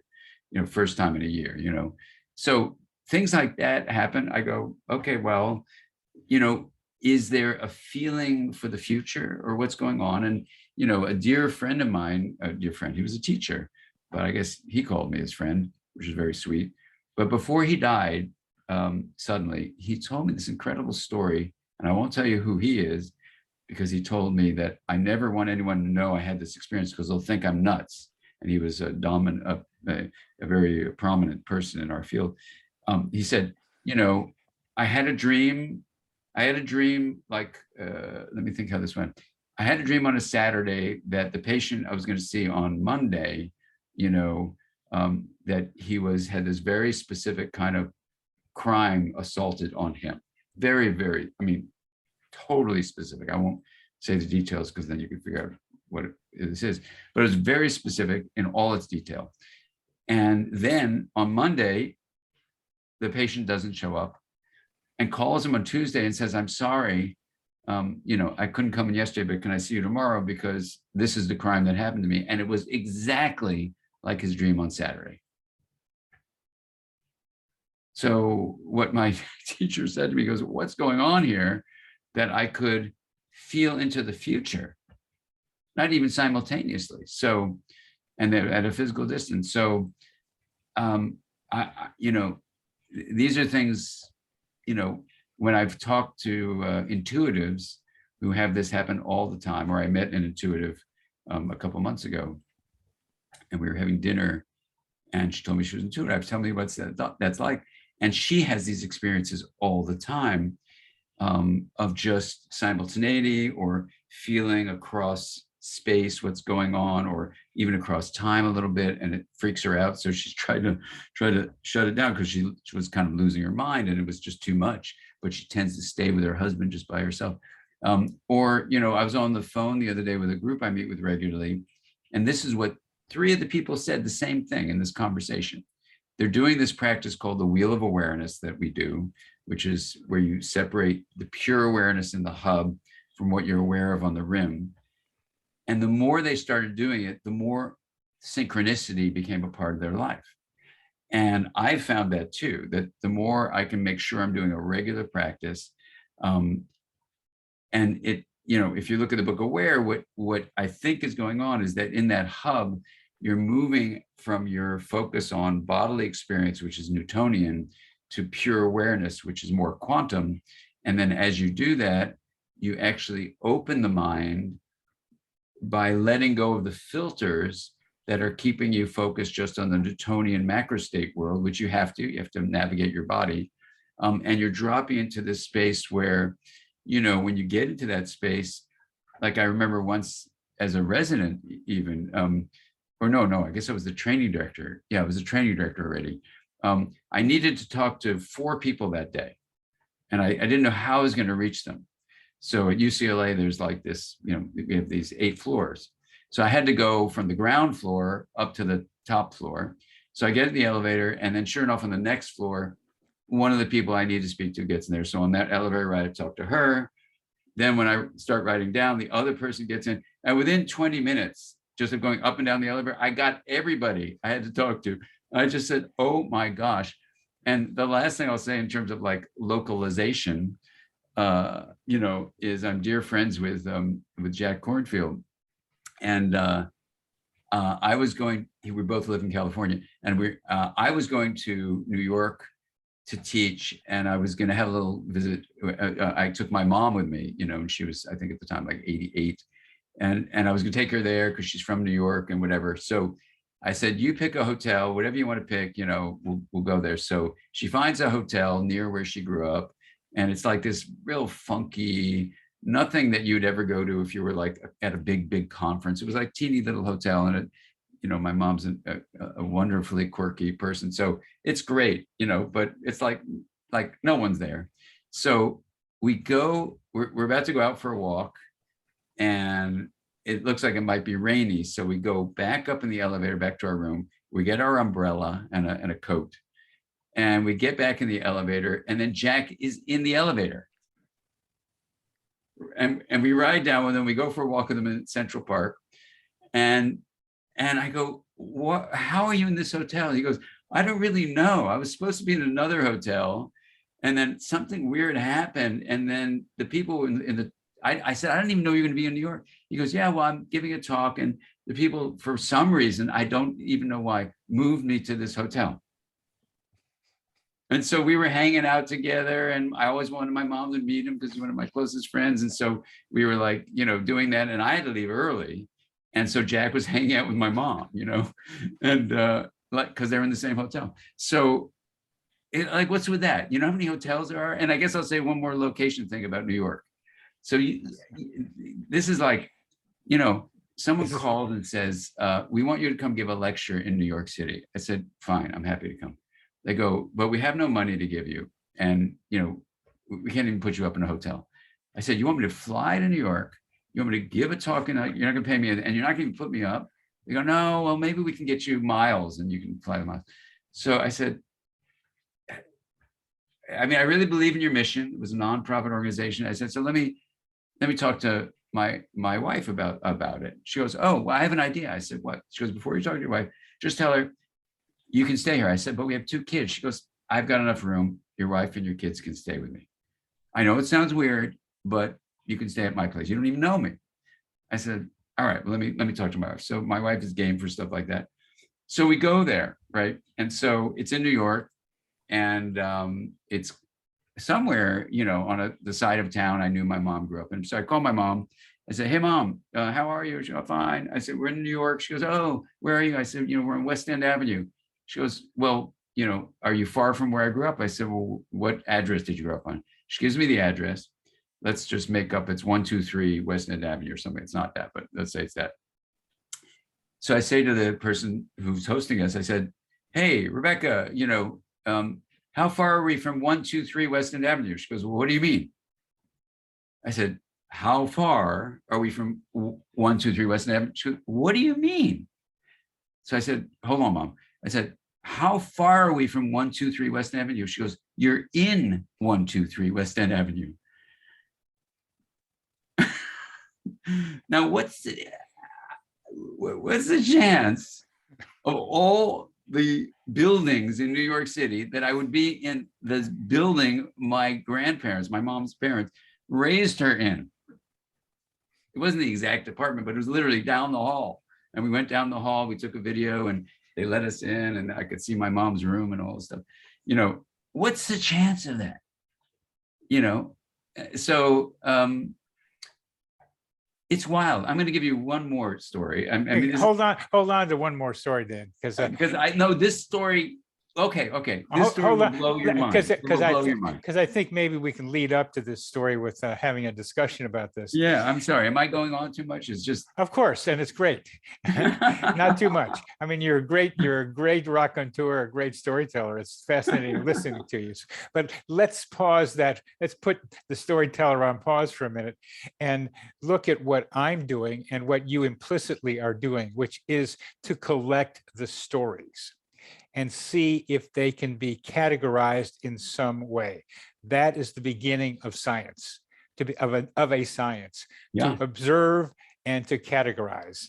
you, first time in a year, So things like that happen. I go, okay, well, is there a feeling for the future, or what's going on? And, a dear friend of mine, he was a teacher, but I guess he called me his friend, which is very sweet. But before he died, suddenly, he told me this incredible story, and I won't tell you who he is, because he told me that I never want anyone to know I had this experience, because they'll think I'm nuts. And he was a very prominent person in our field. He said, I had a dream, like, let me think how this went. I had a dream on a Saturday that the patient I was going to see on Monday that he had this very specific kind of crime assaulted on him. Very, very, I mean, totally specific. I won't say the details because then you can figure out what this is, but it was very specific in all its detail. And then on Monday, the patient doesn't show up and calls him on Tuesday and says, I'm sorry, I couldn't come in yesterday, but can I see you tomorrow? Because this is the crime that happened to me. And it was exactly like his dream on Saturday. So what my teacher said to me, goes, what's going on here that I could feel into the future, not even simultaneously. So, and they're at a physical distance. So, these are things, when I've talked to intuitives who have this happen all the time, or I met an intuitive a couple months ago, and we were having dinner, and she told me she was intuitive. Tell me what's that's like. And she has these experiences all the time of just simultaneity or feeling across space what's going on, or even across time a little bit, and it freaks her out. So she's trying to shut it down because she was kind of losing her mind and it was just too much. But she tends to stay with her husband just by herself. I was on the phone the other day with a group I meet with regularly, and this is what 3 of the people said the same thing in this conversation. They're doing this practice called the Wheel of Awareness that we do, which is where you separate the pure awareness in the hub from what you're aware of on the rim. And the more they started doing it, the more synchronicity became a part of their life. And I found that too, that the more I can make sure I'm doing a regular practice, and it, if you look at the book Aware, what I think is going on is that in that hub, you're moving from your focus on bodily experience, which is Newtonian, to pure awareness, which is more quantum. And then as you do that, you actually open the mind by letting go of the filters that are keeping you focused just on the Newtonian macro state world, which you have to navigate your body. And you're dropping into this space where, when you get into that space, like I remember once as a resident even, I guess I was the training director. Yeah, I was a training director already. I needed to talk to 4 people that day, and I didn't know how I was going to reach them. So at UCLA, there's like this, we have these 8 floors. So I had to go from the ground floor up to the top floor. So I get in the elevator, and then sure enough, on the next floor, one of the people I need to speak to gets in there. So on that elevator ride, I talk to her. Then when I start writing down, the other person gets in. And within 20 minutes, just of going up and down the elevator, I got everybody I had to talk to. I just said, oh my gosh. And the last thing I'll say in terms of like localization, is I'm dear friends with Jack Kornfield. And we both live in California, and I was going to New York to teach, and I was going to have a little visit. I took my mom with me, and she was, I think at the time, like 88. And I was going to take her there because she's from New York and whatever. So I said, you pick a hotel, whatever you want to pick, we'll go there. So she finds a hotel near where she grew up. And it's like this real funky, nothing that you'd ever go to if you were like at a big conference. It was like teeny little hotel. And my mom's a wonderfully quirky person. So it's great, but it's like no one's there. So we're about to go out for a walk, and it looks like it might be rainy. So we go back up in the elevator, back to our room. We get our umbrella and a coat, and we get back in the elevator, and then Jack is in the elevator. And we ride down with him. We go for a walk with him in Central Park. And I go, what? How are you in this hotel? And he goes, I don't really know. I was supposed to be in another hotel, and then something weird happened. And then the people I said, I didn't even know you were going to be in New York. He goes, yeah, well, I'm giving a talk, and the people, for some reason, I don't even know why, moved me to this hotel. And so we were hanging out together, and I always wanted my mom to meet him because he's one of my closest friends. And so we were like, doing that, and I had to leave early. And so Jack was hanging out with my mom, and because they're in the same hotel. So what's with that? You know how many hotels there are? And I guess I'll say one more location thing about New York. So this is like, someone called and says, we want you to come give a lecture in New York City. I said, fine, I'm happy to come. They go, but we have no money to give you. And, we can't even put you up in a hotel. I said, you want me to fly to New York? You want me to give a talk and you're not going to pay me and you're not going to put me up? They go, no, well, maybe we can get you miles and you can fly the miles. So I said, I mean, I really believe in your mission. It was a nonprofit organization. I said, so let me talk to my wife about it. She goes, oh, well, I have an idea. I said, what? She goes, before you talk to your wife, just tell her you can stay here. I said, but we have 2 kids. She goes, I've got enough room. Your wife and your kids can stay with me. I know it sounds weird, but you can stay at my place. You don't even know me. I said, all right, well, let me talk to my wife. So my wife is game for stuff like that. So we go there, right? And so it's in New York, and it's somewhere, on the side of town I knew my mom grew up in. So I called my mom. I said, hey, Mom, how are you? She goes, fine. I said, we're in New York. She goes, oh, where are you? I said, we're on West End Avenue. She goes, well, are you far from where I grew up? I said, well, what address did you grow up on? She gives me the address. Let's just make up it's 123 West End Avenue or something. It's not that, but let's say it's that. So I say to the person who's hosting us, I said, hey, Rebecca, how far are we from 123 West End Avenue? She goes, well, what do you mean? I said, how far are we from 123 West End Avenue? She goes, what do you mean? So I said, hold on, Mom. I said, how far are we from 123 West End Avenue? She goes, you're in 123 West End Avenue. Now, what's the chance of all the buildings in New York City that I would be in the building my grandparents, my mom's parents, raised her in? It wasn't the exact apartment, but it was literally down the hall. And we went down the hall, we took a video, and they let us in, and I could see my mom's room and all this stuff. What's the chance of that? So it's wild. I'm going to give you one more story. Hold on to one more story then, because I know this story. Okay. This story will blow your mind. Because I think maybe we can lead up to this story with having a discussion about this. Yeah, I'm sorry. Am I going on too much? It's just, of course, and it's great. Not too much. I mean, you're a great raconteur, a great storyteller. It's fascinating listening to you. But let's pause that. Let's put the storyteller on pause for a minute and look at what I'm doing and what you implicitly are doing, which is to collect the stories and see if they can be categorized in some way. That is the beginning of science, of a science, to observe and to categorize.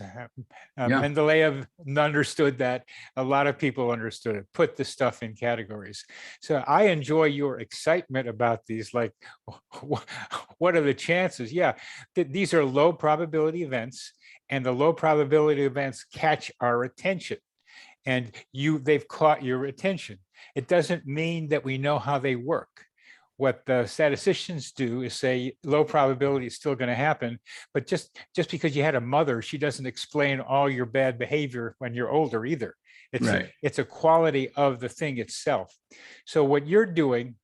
Mendeleev understood that. A lot of people understood it, put the stuff in categories. So I enjoy your excitement about these, like, what are the chances? Yeah, these are low probability events, and the low probability events catch our attention. And they've caught your attention. It doesn't mean that we know how they work. What the statisticians do is say low probability is still going to happen, but just because you had a mother, she doesn't explain all your bad behavior when you're older either. It's a quality of the thing itself. So what you're doing,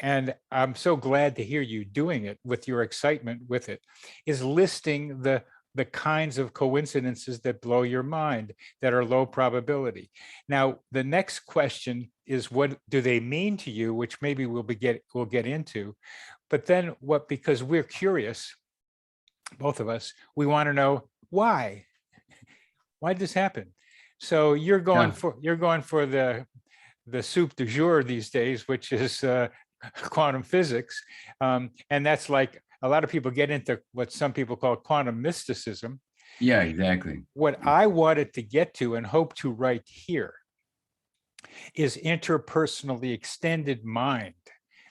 and I'm so glad to hear you doing it with your excitement with it, is listing the kinds of coincidences that blow your mind, that are low probability. Now, the next question is, what do they mean to you? Which maybe we'll get into. But then because we're curious, both of us, we want to know why. Why did this happen? So you're going for the soup du jour these days, which is quantum physics, and that's like, a lot of people get into what some people call quantum mysticism. Yeah, exactly. What I wanted to get to and hope to write here is interpersonal, the extended mind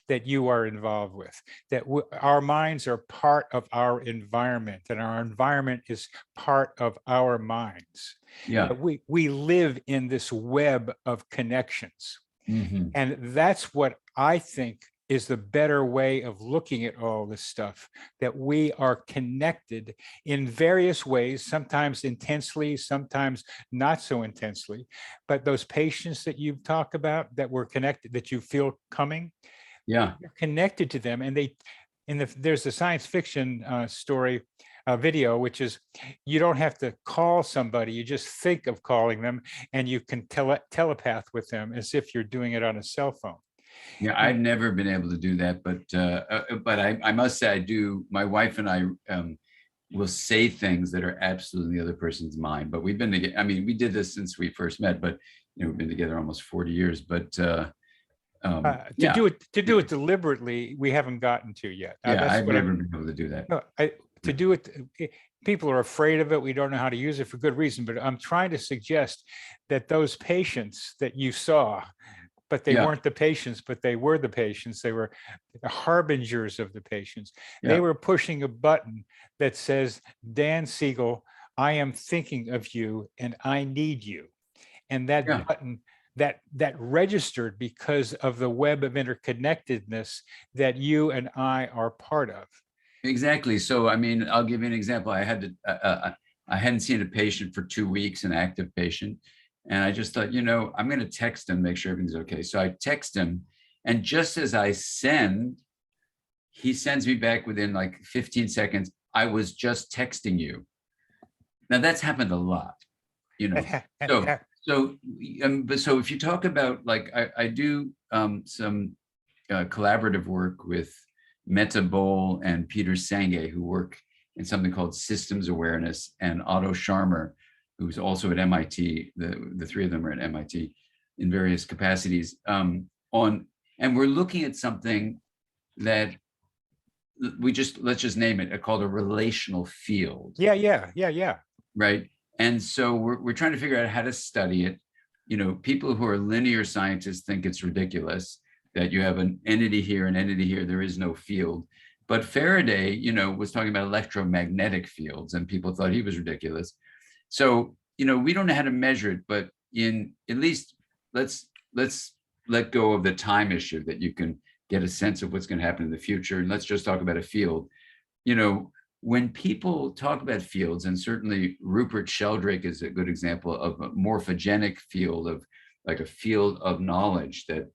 that you are involved with, that our minds are part of our environment, and our environment is part of our minds. Yeah. We live in this web of connections. Mm-hmm. And that's what I think is the better way of looking at all this stuff, that we are connected in various ways, sometimes intensely, sometimes not so intensely. But those patients that you've talked about that were connected, that you feel coming, you're connected to them. And there's a science fiction story video, which is you don't have to call somebody. You just think of calling them and you can telepath with them as if you're doing it on a cell phone. Yeah, I've never been able to do that, but I must say I do. My wife and I will say things that are absolutely in the other person's mind. But we've been together. I mean, we did this since we first met, but we've been together almost 40 years. But to yeah, do it deliberately, we haven't gotten to yet. yeah, I've never been able to do that. No, to do it, people are afraid of it. We don't know how to use it for good reason. But I'm trying to suggest that those patients that you saw, but they weren't the patients, but they were the patients. They were the harbingers of the patients. They were pushing a button that says, Dan Siegel, I am thinking of you and I need you. And that button, that registered because of the web of interconnectedness that you and I are part of. Exactly. So, I mean, I'll give you an example. I hadn't seen a patient for 2 weeks, an active patient. And I just thought, I'm going to text him, make sure everything's okay. So I text him, and just as I send, he sends me back within like 15 seconds. I was just texting you. Now that's happened a lot, So if you talk about, like, I do some collaborative work with Meta Bowl and Peter Senge, who work in something called systems awareness, and Otto Scharmer, who's also at MIT. The three of them are at MIT in various capacities. And we're looking at something that let's just name it, called a relational field. Yeah. Right. And so we're trying to figure out how to study it. People who are linear scientists think it's ridiculous that you have an entity here, an entity here, there is no field. But Faraday, was talking about electromagnetic fields, and people thought he was ridiculous. So, we don't know how to measure it, but at least let's let go of the time issue, that you can get a sense of what's going to happen in the future. And let's just talk about a field. When people talk about fields, and certainly Rupert Sheldrake is a good example of a morphogenic field, of like a field of knowledge, that,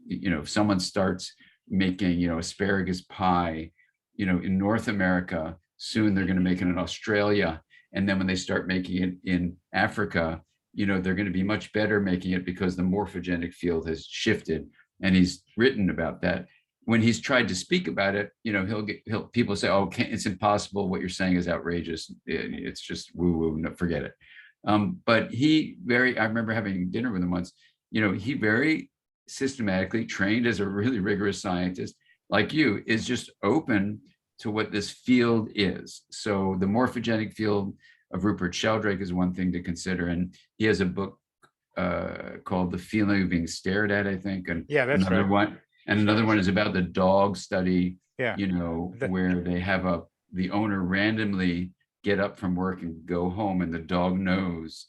if someone starts making, asparagus pie, in North America, soon they're going to make it in Australia. And then when they start making it in Africa, they're going to be much better making it because the morphogenic field has shifted. And he's written about that. When he's tried to speak about it, people say, "Oh, it's impossible. What you're saying is outrageous. It's just woo-woo. No, forget it." But I remember having dinner with him once. He very systematically, trained as a really rigorous scientist like you, is just open to what this field is. So the morphogenic field of Rupert Sheldrake is one thing to consider, and he has a book called "The Feeling of Being Stared At," I think, and that's another right. one. And another one is about the dog study, where they have the owner randomly get up from work and go home, and the dog knows,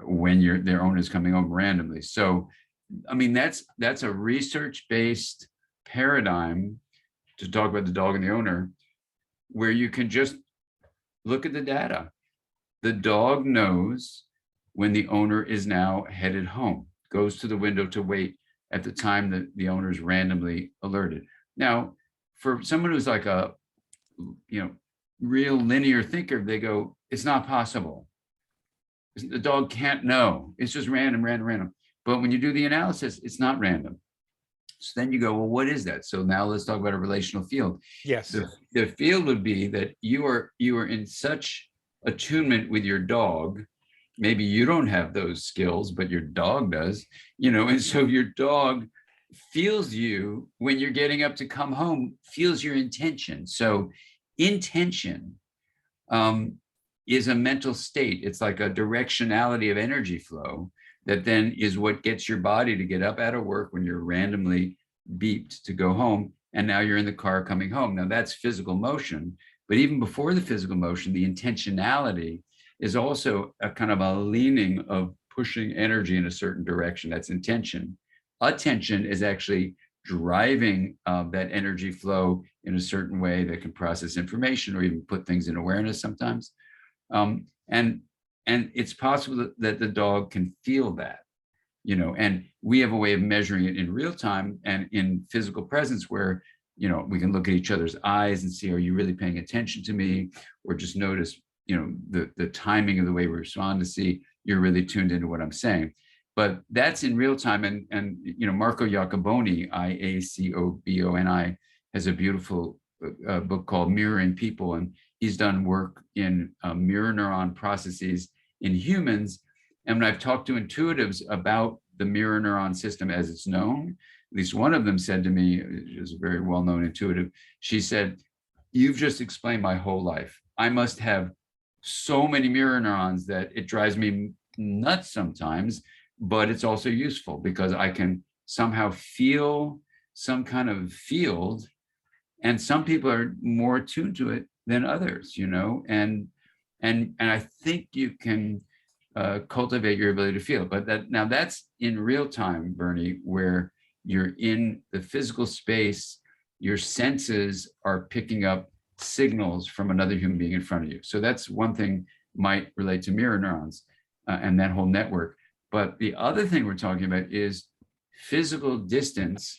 when their owner is coming home randomly. So, I mean, that's a research-based paradigm to talk about the dog and the owner, where you can just look at the data. The dog knows when the owner is now headed home, goes to the window to wait at the time that the owner is randomly alerted. Now, for someone who's like a, real linear thinker, they go, it's not possible. The dog can't know. It's just random. But when you do the analysis, it's not random. So then you go, well, what is that? So now let's talk about a relational field. Yes. The field would be that you are in such attunement with your dog. Maybe you don't have those skills, but your dog does, and so your dog feels you when you're getting up to come home, feels your intention. So intention is a mental state. It's like a directionality of energy flow that then is what gets your body to get up out of work when you're randomly beeped to go home. And now you're in the car coming home. Now that's physical motion, but even before the physical motion, the intentionality is also a kind of a leaning of pushing energy in a certain direction. That's intention. Attention is actually driving that energy flow in a certain way that can process information or even put things in awareness sometimes. And it's possible that the dog can feel that, and we have a way of measuring it in real time and in physical presence, where we can look at each other's eyes and see, are you really paying attention to me? Or just notice, the timing of the way we respond to see you're really tuned into what I'm saying. But that's in real time. And Marco Iacoboni, Iacoboni, has a beautiful book called Mirroring People. And he's done work in mirror neuron processes in humans. And when I've talked to intuitives about the mirror neuron system as it's known, at least one of them said to me, is a very well-known intuitive, she said, "You've just explained my whole life. I must have so many mirror neurons that it drives me nuts sometimes, but it's also useful because I can somehow feel some kind of field, and some people are more attuned to it than others, and I think you can cultivate your ability to feel. But that's in real time, Bernie, where you're in the physical space, your senses are picking up signals from another human being in front of you. So that's one thing might relate to mirror neurons and that whole network. But the other thing we're talking about is physical distance,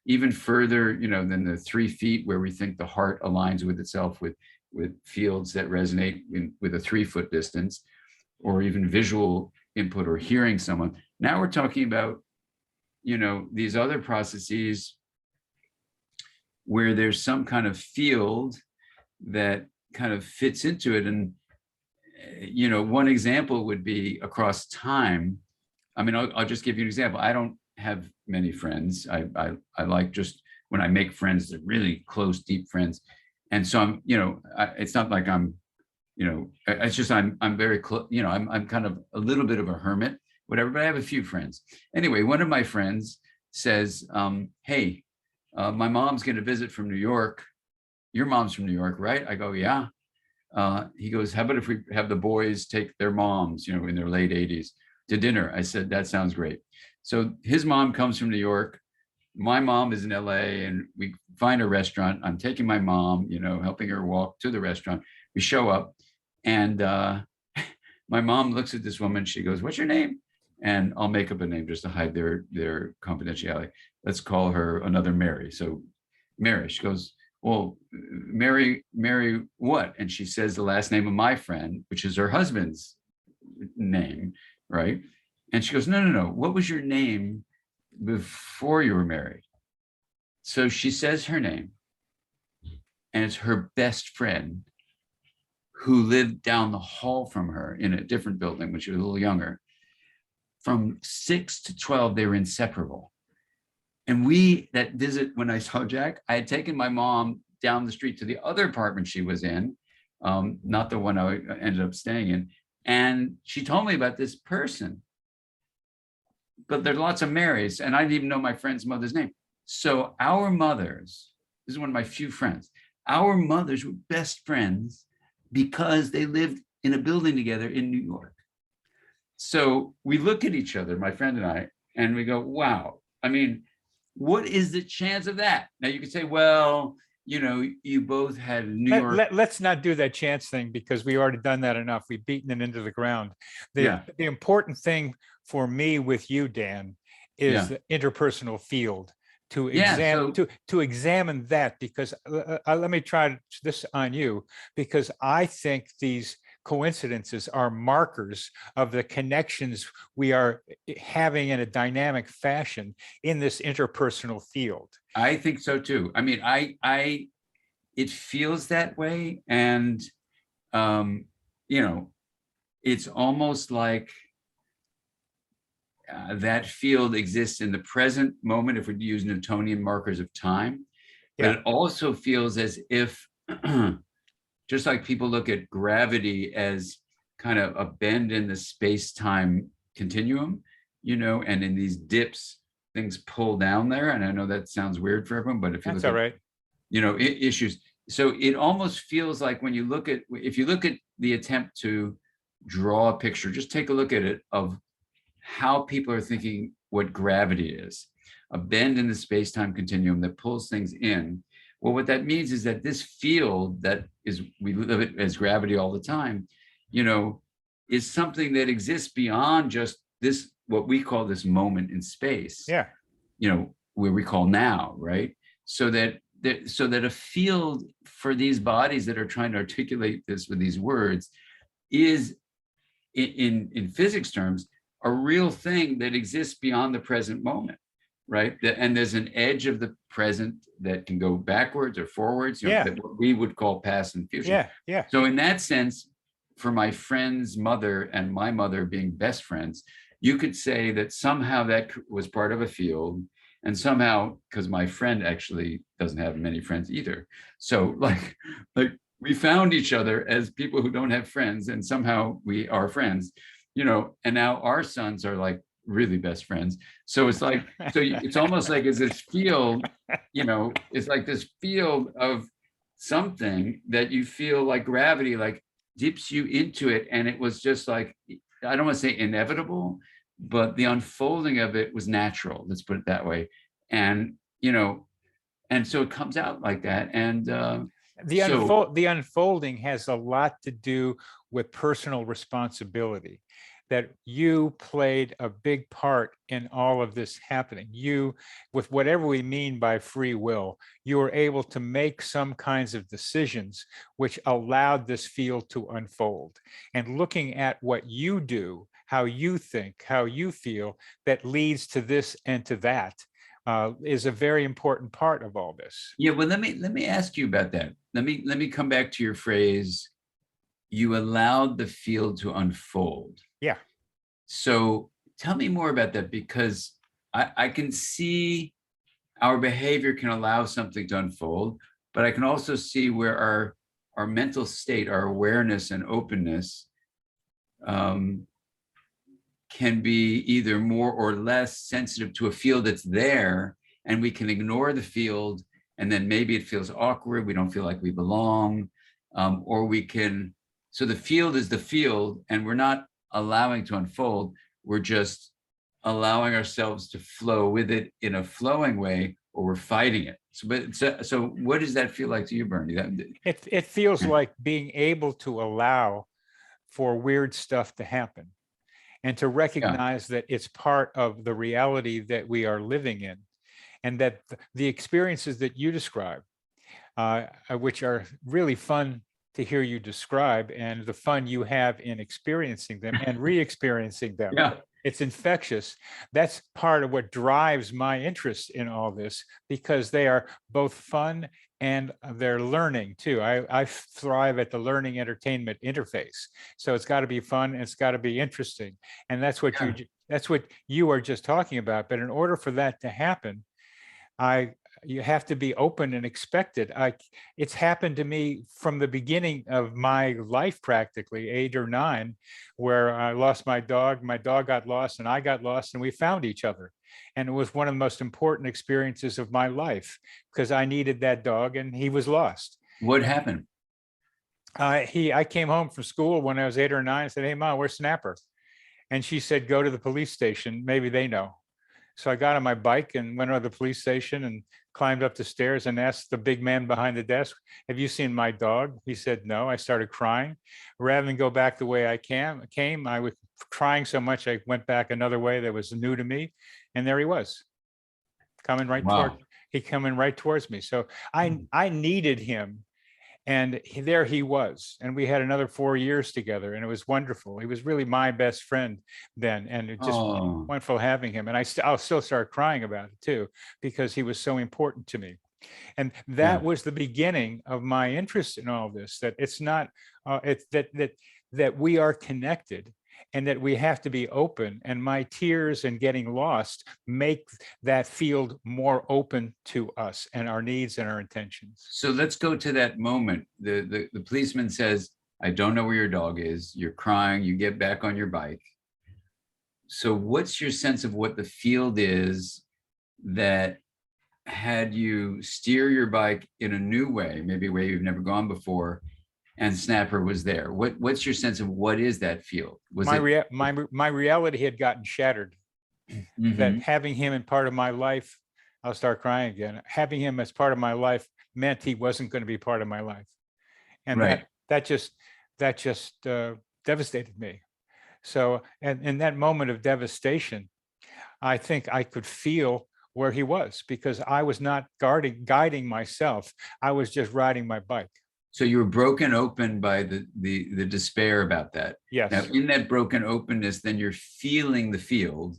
even further, than the 3 feet where we think the heart aligns with itself with fields that resonate with a 3-foot distance, or even visual input or hearing someone. Now we're talking about, these other processes where there's some kind of field that kind of fits into it. And, one example would be across time. I mean, I'll just give you an example. I don't have many friends. I like, just when I make friends, they're really close, deep friends. And so I'm, it's not like I'm, it's just I'm very close, I'm kind of a little bit of a hermit, whatever, but I have a few friends. Anyway, one of my friends says, "Hey, my mom's going to visit from New York. Your mom's from New York, right?" I go, "Yeah." He goes, "How about if we have the boys take their moms, in their late 80s to dinner?" I said, "That sounds great." So his mom comes from New York. My mom is in LA, and we find a restaurant. I'm taking my mom, helping her walk to the restaurant. We show up, and my mom looks at this woman. She goes, "What's your name?" And I'll make up a name just to hide their confidentiality. Let's call her another Mary. So Mary, she goes, "Well, Mary what?" And she says the last name of my friend, which is her husband's name, right? And she goes, No. What was your name before you were married?" So she says her name, and it's her best friend who lived down the hall from her in a different building when she was a little younger. From 6 to 12, they were inseparable. And that visit, when I saw Jack, I had taken my mom down the street to the other apartment she was in, not the one I ended up staying in. And she told me about this person. But there's lots of Marys, and I didn't even know my friend's mother's name. So our mothers, this is one of my few friends, our mothers were best friends because they lived in a building together in New York. So we look at each other, my friend and I, and we go, wow. I mean, what is the chance of that? Now you could say, well, you both had New York. Let's not do that chance thing, because we already done that enough. We've beaten it into the ground. The important thing for me with you, Dan, is the interpersonal field, to examine that, because let me try this on you, because I think these coincidences are markers of the connections we are having in a dynamic fashion in this interpersonal field. I think so too. I mean, it feels that way. And, it's almost like that field exists in the present moment, if we use Newtonian markers of time. But it also feels as if, just like people look at gravity as kind of a bend in the space-time continuum, and in these dips, things pull down there. And I know that sounds weird for everyone, but if you look at, issues. So it almost feels like if you look at the attempt to draw a picture, just take a look at it, of how people are thinking what gravity is, a bend in the space-time continuum that pulls things in. Well, what that means is that this field we live it as gravity all the time, is something that exists beyond just this, what we call this moment in space. Yeah. Where we call now, right? So that so that a field for these bodies that are trying to articulate this with these words is, in physics terms, a real thing that exists beyond the present moment, right? And there's an edge of the present that can go backwards or forwards, that what we would call past and future. Yeah. So in that sense, for my friend's mother and my mother being best friends, you could say that somehow that was part of a field, and somehow, because my friend actually doesn't have many friends either, so like we found each other as people who don't have friends, and somehow we are friends, and now our sons are like really best friends. So it's like, it's almost like as this field, it's like this field of something that you feel like gravity like dips you into it. And it was just like, I don't want to say inevitable, but the unfolding of it was natural, let's put it that way. And and so it comes out like that. And the unfolding has a lot to do with personal responsibility, that you played a big part in all of this happening. You, with whatever we mean by free will, you were able to make some kinds of decisions which allowed this field to unfold. And looking at what you do, how you think, how you feel, that leads to this and to that, is a very important part of all this. Yeah, well, let me ask you about that. Let me come back to your phrase, you allowed the field to unfold. Yeah. So tell me more about that, because I can see our behavior can allow something to unfold, but I can also see where our mental state, our awareness and openness can be either more or less sensitive to a field that's there, and we can ignore the field, and then maybe it feels awkward, we don't feel like we belong, or we can, so the field is the field, and we're not allowing to unfold, we're just allowing ourselves to flow with it in a flowing way, or we're fighting it. So what does that feel like to you, Bernie? It feels like being able to allow for weird stuff to happen, and to recognize that it's part of the reality that we are living in, and that the experiences that you describe, which are really fun to hear you describe, and the fun you have in experiencing them and re-experiencing them. Yeah. It's infectious. That's part of what drives my interest in all this, because they are both fun and they're learning too. I thrive at the learning entertainment interface. So it's got to be fun and it's got to be interesting. And that's what you are just talking about. But in order for that to happen, you have to be open and expected. It's happened to me from the beginning of my life, practically 8 or 9, where I lost my dog got lost, and I got lost, and we found each other. And it was one of the most important experiences of my life, because I needed that dog and he was lost. What happened? I came home from school when I was 8 or 9 and said, "Hey, Mom, where's Snapper?" And she said, "Go to the police station. Maybe they know." So I got on my bike and went to the police station and climbed up the stairs and asked the big man behind the desk, "Have you seen my dog?" He said, "No." I started crying. Rather than go back the way I came, I was crying so much I went back another way that was new to me. And there he was, coming right towards me. So I needed him. And there he was, and we had another 4 years together, and it was wonderful. He was really my best friend then, and it just wonderful having him. And I'll still start crying about it too, because he was so important to me. And that was the beginning of my interest in all this. That it's not, it's that we are connected, and that we have to be open. And my tears and getting lost make that field more open to us and our needs and our intentions. So let's go to that moment. The policeman says, "I don't know where your dog is." You're crying, you get back on your bike. So what's your sense of what the field is that had you steer your bike in a new way, maybe a way you've never gone before, and Snapper was there? What's your sense of what is that field? Was my reality had gotten shattered. That having him in part of my life, I'll start crying again. Having him as part of my life meant he wasn't going to be part of my life, and that just devastated me. So, and in that moment of devastation, I think I could feel where he was, because I was not guiding myself. I was just riding my bike. So you were broken open by the despair about that. Yes. Now, in that broken openness, then you're feeling the field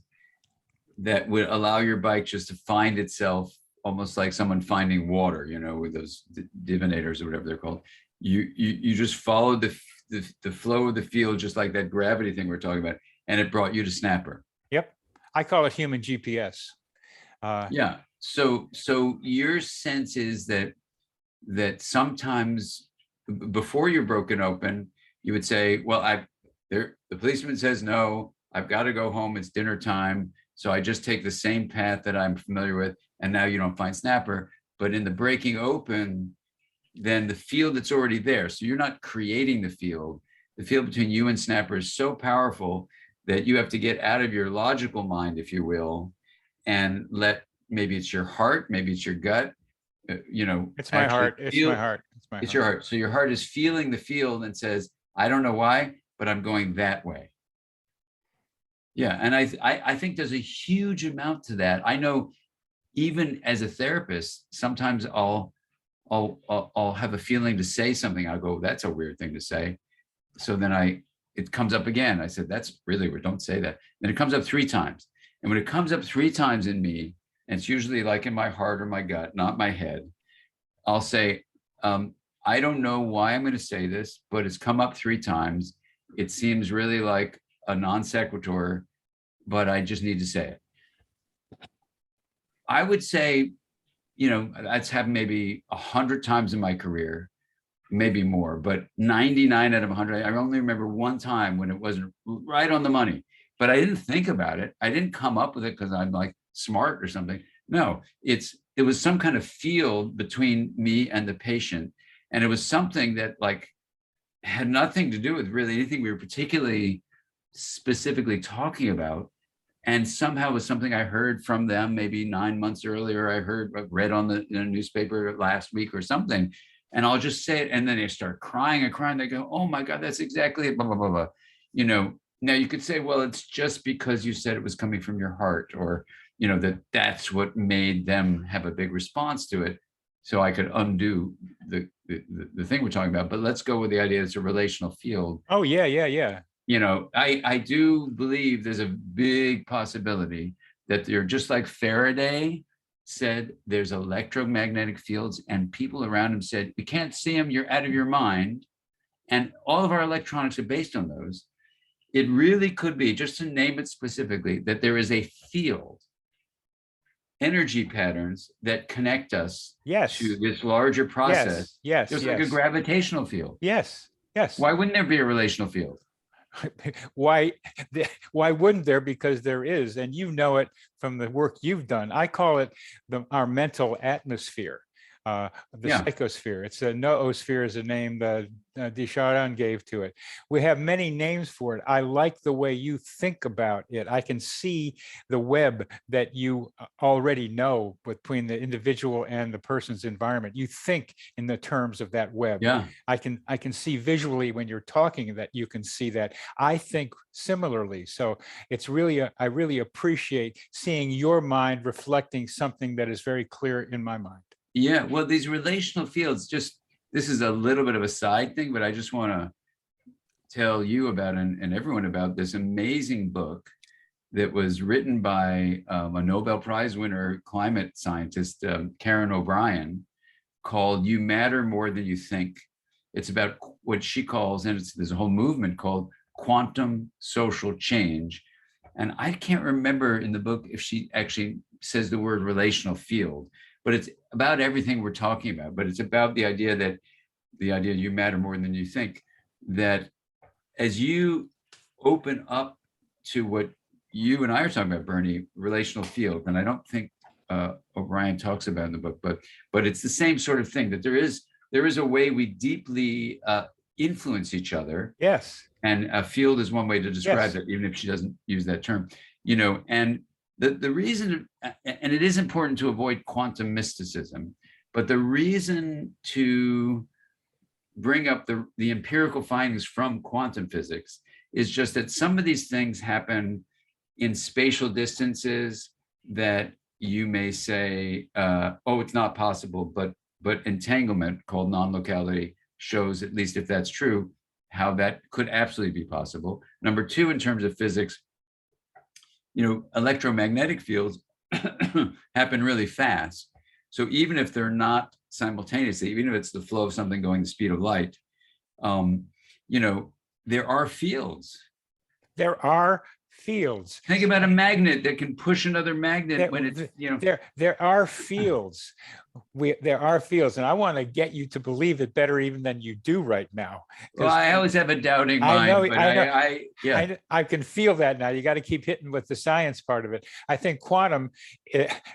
that would allow your bike just to find itself, almost like someone finding water, you know, with those divinators or whatever they're called. You just followed the flow of the field, just like that gravity thing we're talking about, and it brought you to Snapper. Yep. I call it human GPS. Yeah. So your sense is that sometimes before you're broken open, you would say, well, the policeman says no, I've got to go home, it's dinner time. So I just take the same path that I'm familiar with, and now you don't find Snapper. But in the breaking open, then the field that's already there. So you're not creating the field. The field between you and Snapper is so powerful that you have to get out of your logical mind, if you will, and maybe it's your heart, maybe it's your gut, it's my heart. It's my heart. It's your heart. So your heart is feeling the field and says, I don't know why, but I'm going that way. Yeah. And I think there's a huge amount to that. I know even as a therapist, sometimes I'll have a feeling to say something. I'll go, that's a weird thing to say. So then it comes up again. I said, that's really weird. Don't say that. Then it comes up 3 times. And when it comes up 3 times in me, and it's usually like in my heart or my gut, not my head, I'll say, I don't know why I'm going to say this, but it's come up 3 times. It seems really like a non sequitur, but I just need to say it. I would say, that's happened maybe 100 times in my career, maybe more, but 99 out of 100. I only remember one time when it wasn't right on the money, but I didn't think about it. I didn't come up with it because I'm like smart or something. No, it was some kind of field between me and the patient. And it was something that like had nothing to do with really anything we were particularly specifically talking about. And somehow it was something I heard from them maybe 9 months earlier. I read on the newspaper last week or something. And I'll just say it. And then they start crying and crying. They go, oh my God, that's exactly it, blah, blah, blah, blah. Now you could say, well, it's just because you said it was coming from your heart, or, that's what made them have a big response to it. So I could undo the thing we're talking about. But let's go with the idea it's a relational field. Oh, yeah. I do believe there's a big possibility that they're just like Faraday said, there's electromagnetic fields, and people around him said, we can't see them, you're out of your mind. And all of our electronics are based on those. It really could be, just to name it specifically, that there is a field, energy patterns that connect us to this larger process. Yes. There's like a gravitational field. Yes. Why wouldn't there be a relational field? Why wouldn't there? Because there is, and you know it from the work you've done. I call it our mental atmosphere, the psychosphere. It's a noosphere is a name that Desjardins gave to it. We have many names for it. I like the way you think about it. I can see the web that you already know between the individual and the person's environment. You think in the terms of that web. Yeah. I can see visually when you're talking that you can see that. I think similarly. So it's really, I really appreciate seeing your mind reflecting something that is very clear in my mind. Yeah, well, these relational fields, this is a little bit of a side thing, but I just want to tell you about and everyone about this amazing book that was written by a Nobel Prize winner, climate scientist, Karen O'Brien, called You Matter More Than You Think. It's about what she calls, and there's a whole movement called quantum social change. And I can't remember in the book if she actually says the word relational field, but it's about everything we're talking about. But it's about the idea you matter more than you think, that as you open up to what you and I are talking about, Bernie, relational field, and I don't think O'Brien talks about in the book, but it's the same sort of thing, that there is a way we deeply influence each other. Yes. And a field is one way to describe it, even if she doesn't use that term, and the reason, and it is important to avoid quantum mysticism, but the reason to bring up the empirical findings from quantum physics is just that some of these things happen in spatial distances that, you may say, oh, it's not possible, but entanglement, called non-locality, shows, at least if that's true, how that could absolutely be possible. Number two, in terms of physics, electromagnetic fields happen really fast. So even if they're not simultaneously, even if it's the flow of something going the speed of light, there are fields. There are fields. Think about a magnet that can push another magnet There, when it's, there are fields. There are fields, and I want to get you to believe it better even than you do right now. Well, I always have a doubting mind, I can feel that now. You got to keep hitting with the science part of it. I think quantum.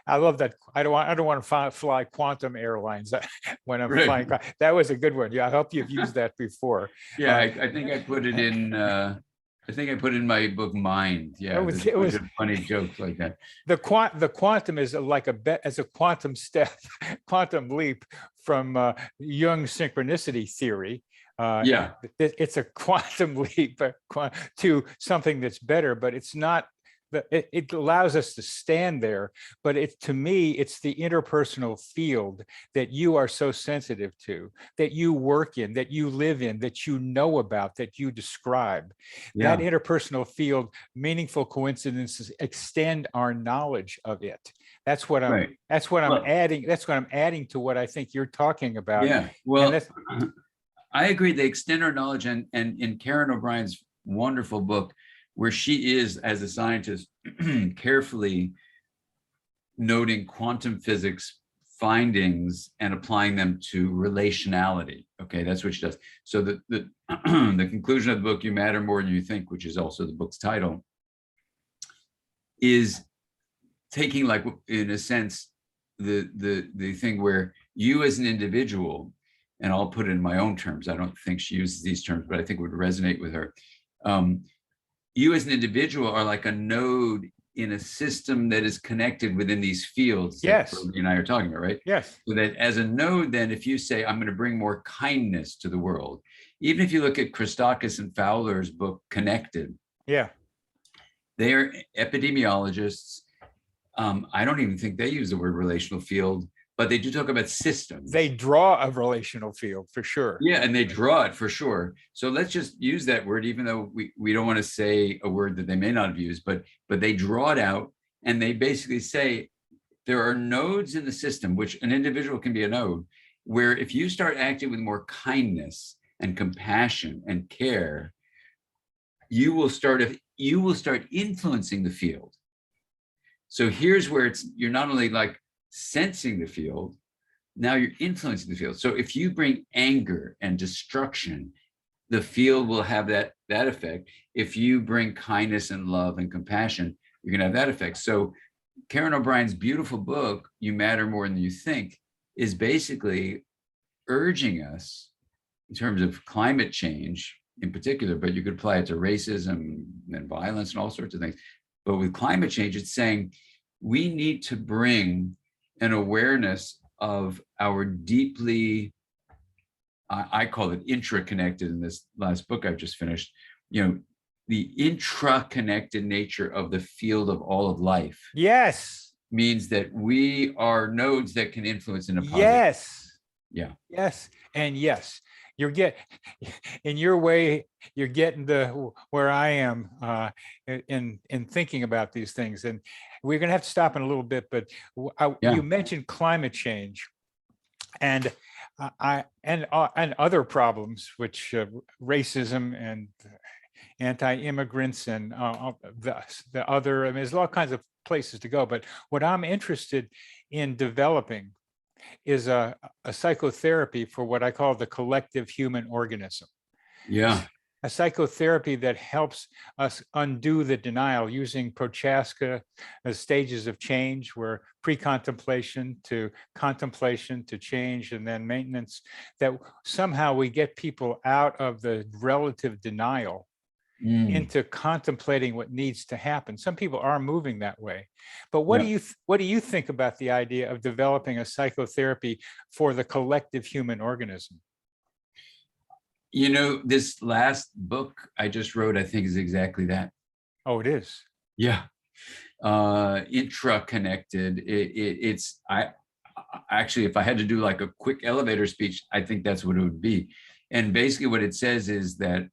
I love that. I don't want to fly quantum airlines when I'm flying. That was a good one. Yeah, I hope you've used that before. Yeah, I think I put it in. I think I put in my book Mind. Yeah, it was funny jokes like that. The quantum is like as a quantum step, quantum leap from Jung's synchronicity theory. It's a quantum leap to something that's better, but it's not. It allows us to stand there, but to me, it's the interpersonal field that you are so sensitive to, that you work in, that you live in, that you know about, that you describe. That interpersonal field, meaningful coincidences extend our knowledge of it. That's what I'm. That's what I'm adding. That's what I'm adding to what I think you're talking about. Yeah. Well, I agree. They extend our knowledge, and in Karen O'Brien's wonderful book, where she is, as a scientist, carefully noting quantum physics findings and applying them to relationality. Okay, that's what she does. So the the conclusion of the book, "You Matter More Than You Think," which is also the book's title, is taking, like, in a sense, the thing where you as an individual, and I'll put it in my own terms. I don't think she uses these terms, but I think it would resonate with her. You as an individual are like a node in a system that is connected within these fields that you and I are talking about, right? Yes. So that as a node, then, if you say, I'm going to bring more kindness to the world, even if you look at Christakis and Fowler's book, Connected. Yeah. They are epidemiologists. I don't even think they use the word relational field, but they do talk about systems. They draw a relational field for sure. Yeah, and they draw it for sure. So let's just use that word, even though we don't want to say a word that they may not have used, but they draw it out, and they basically say there are nodes in the system, which an individual can be a node, where if you start acting with more kindness and compassion and care, you will start influencing the field. So here's where you're not only like sensing the field, now you're influencing the field. So if you bring anger and destruction, the field will have that effect. If you bring kindness and love and compassion, you're going to have that effect. So Karen O'Brien's beautiful book, You Matter More Than You Think, is basically urging us, in terms of climate change in particular, but you could apply it to racism and violence and all sorts of things. But with climate change, it's saying we need to bring an awareness of our deeply, I call it IntraConnected in this last book I've just finished, the intra-connected nature of the field of all of life. Yes. Means that we are nodes that can influence in a positive. Yes. Yeah. Yes. And yes, in your way, you're getting to where I am in thinking about these things. And we're going to have to stop in a little bit, but you mentioned climate change and other problems, which racism and anti-immigrants and the other, I mean, there's all kinds of places to go. But what I'm interested in developing is a psychotherapy for what I call the collective human organism. Yeah. A psychotherapy that helps us undo the denial using Prochaska as stages of change, where pre-contemplation to contemplation to change and then maintenance, that somehow we get people out of the relative denial into contemplating what needs to happen. Some people are moving that way, but what do you think about the idea of developing a psychotherapy for the collective human organism? This last book I just wrote, I think, is exactly that. Oh, it is. Yeah. IntraConnected. It's actually, if I had to do like a quick elevator speech, I think that's what it would be. And basically what it says is that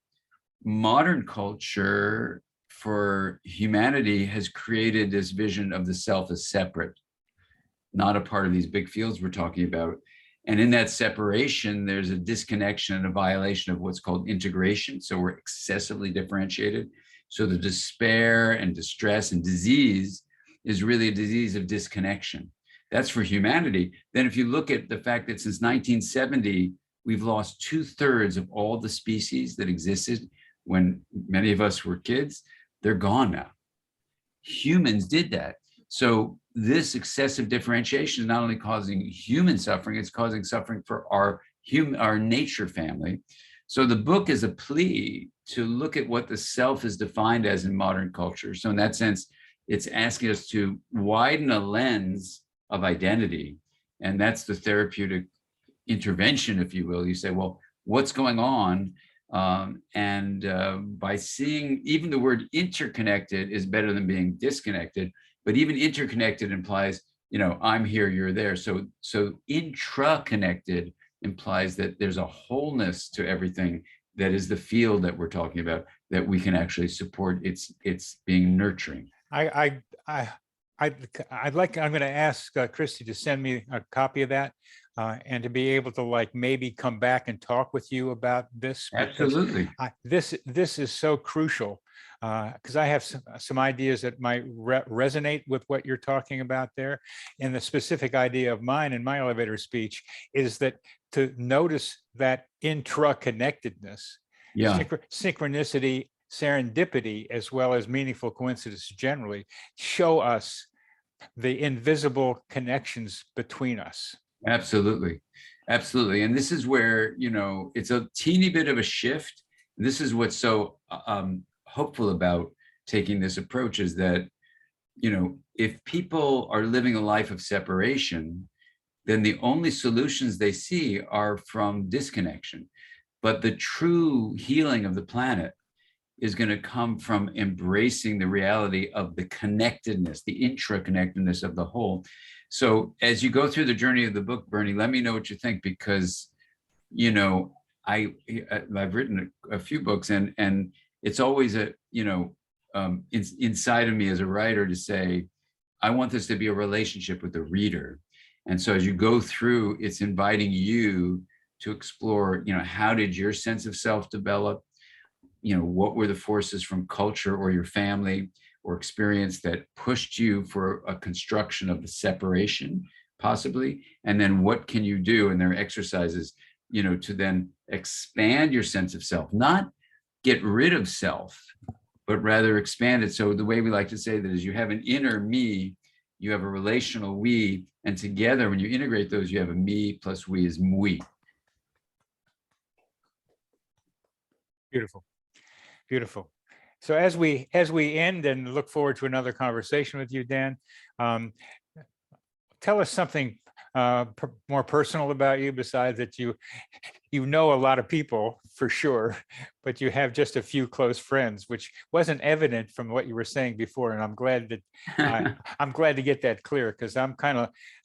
modern culture for humanity has created this vision of the self as separate, not a part of these big fields we're talking about. And in that separation, there's a disconnection and a violation of what's called integration. So we're excessively differentiated. So the despair and distress and disease is really a disease of disconnection. That's for humanity. Then if you look at the fact that since 1970, we've lost 2/3 of all the species that existed when many of us were kids, they're gone now. Humans did that. So this excessive differentiation is not only causing human suffering, it's causing suffering for our nature family. So the book is a plea to look at what the self is defined as in modern culture. So in that sense, it's asking us to widen a lens of identity. And that's the therapeutic intervention, if you will. You say, well, what's going on? By seeing, even the word interconnected is better than being disconnected, but even interconnected implies, I'm here, you're there. So intraconnected implies that there's a wholeness to everything that is the field that we're talking about, that we can actually support. It's being nurturing. I'm going to ask Christy to send me a copy of that and to be able to maybe come back and talk with you about this. Absolutely. This is so crucial because I have some ideas that might resonate with what you're talking about there. And the specific idea of mine in my elevator speech is that to notice that intraconnectedness, synchronicity, serendipity, as well as meaningful coincidence generally, show us the invisible connections between us. Absolutely. Absolutely. And this is where, it's a teeny bit of a shift. This is what's so hopeful about taking this approach is that, if people are living a life of separation, then the only solutions they see are from disconnection. But the true healing of the planet is going to come from embracing the reality of the connectedness, the intraconnectedness of the whole. So as you go through the journey of the book, Bernie, let me know what you think, because, I've written a few books and it's always inside of me as a writer to say, I want this to be a relationship with the reader. And so as you go through, it's inviting you to explore, how did your sense of self develop? What were the forces from culture or your family or experience that pushed you for a construction of the separation, possibly? And then what can you do? And there are exercises, to then expand your sense of self, not get rid of self, but rather expand it. So the way we like to say that is you have an inner me, you have a relational we, and together when you integrate those, you have a me plus we is we. Beautiful. Beautiful. So as we end and look forward to another conversation with you, Dan, tell us something more personal about you, besides that you know a lot of people for sure, but you have just a few close friends, which wasn't evident from what you were saying before. And I'm glad that I'm glad to get that clear, because I'm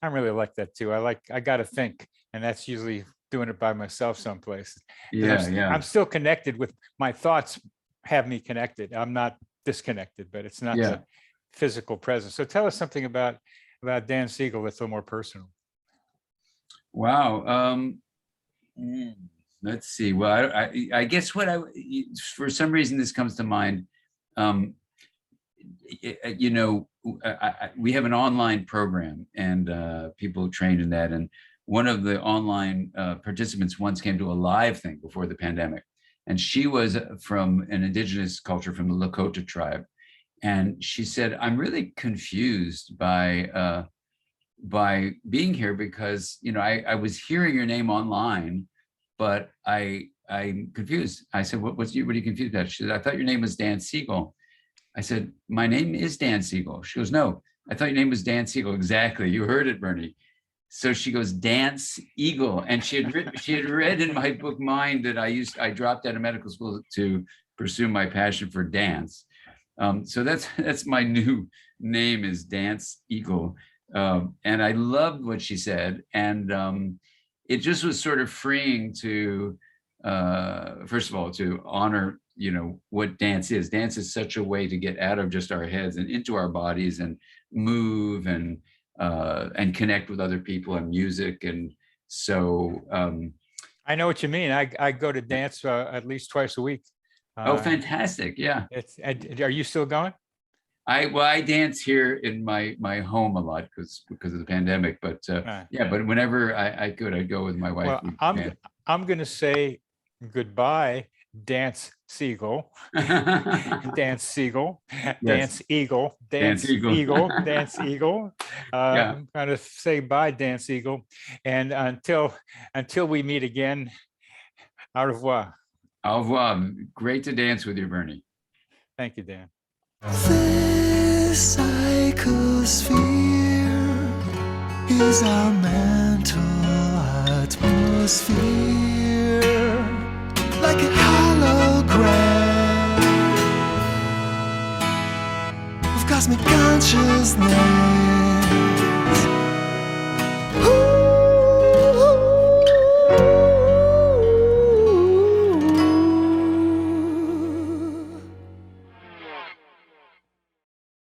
really like that too. I got to think, and that's usually doing it by myself someplace. I'm still connected with my thoughts. Have me connected. I'm not disconnected, but it's not the physical presence. So tell us something about Dan Siegel that's a little more personal. Wow. Let's see. Well, I guess for some reason this comes to mind. We have an online program and people trained in that. And one of the online participants once came to a live thing before the pandemic. And she was from an indigenous culture, from the Lakota tribe. And she said, I'm really confused by being here because, I was hearing your name online, but I'm confused. I said, what are you confused about? She said, I thought your name was Dan Siegel. I said, my name is Dan Siegel. She goes, no, I thought your name was Dan Siegel. Exactly. You heard it, Bernie. So she goes, Dance Eagle. And she had read in my book, Mind, that I dropped out of medical school to pursue my passion for dance. So that's my new name, is Dance Eagle. And I loved what she said. And it just was sort of freeing to, first of all, to honor, what dance is. Dance is such a way to get out of just our heads and into our bodies and move and connect with other people and music. And so I know what you mean. I go to dance at least twice a week. oh, fantastic. Yeah. Are you still going? I dance here in my home a lot because of the pandemic, but yeah, but whenever I could, I'd go with my wife. Well, I'm going to say goodbye, Dance Siegel, Dance Siegel, Dance Eagle, Dance Eagle, Dance Eagle. Yeah. I'm going to say bye, Dance Eagle, and until we meet again, au revoir. Au revoir. Great to dance with you, Bernie. Thank you, Dan. This psychosphere is our mental atmosphere, like a hologram of cosmic consciousness.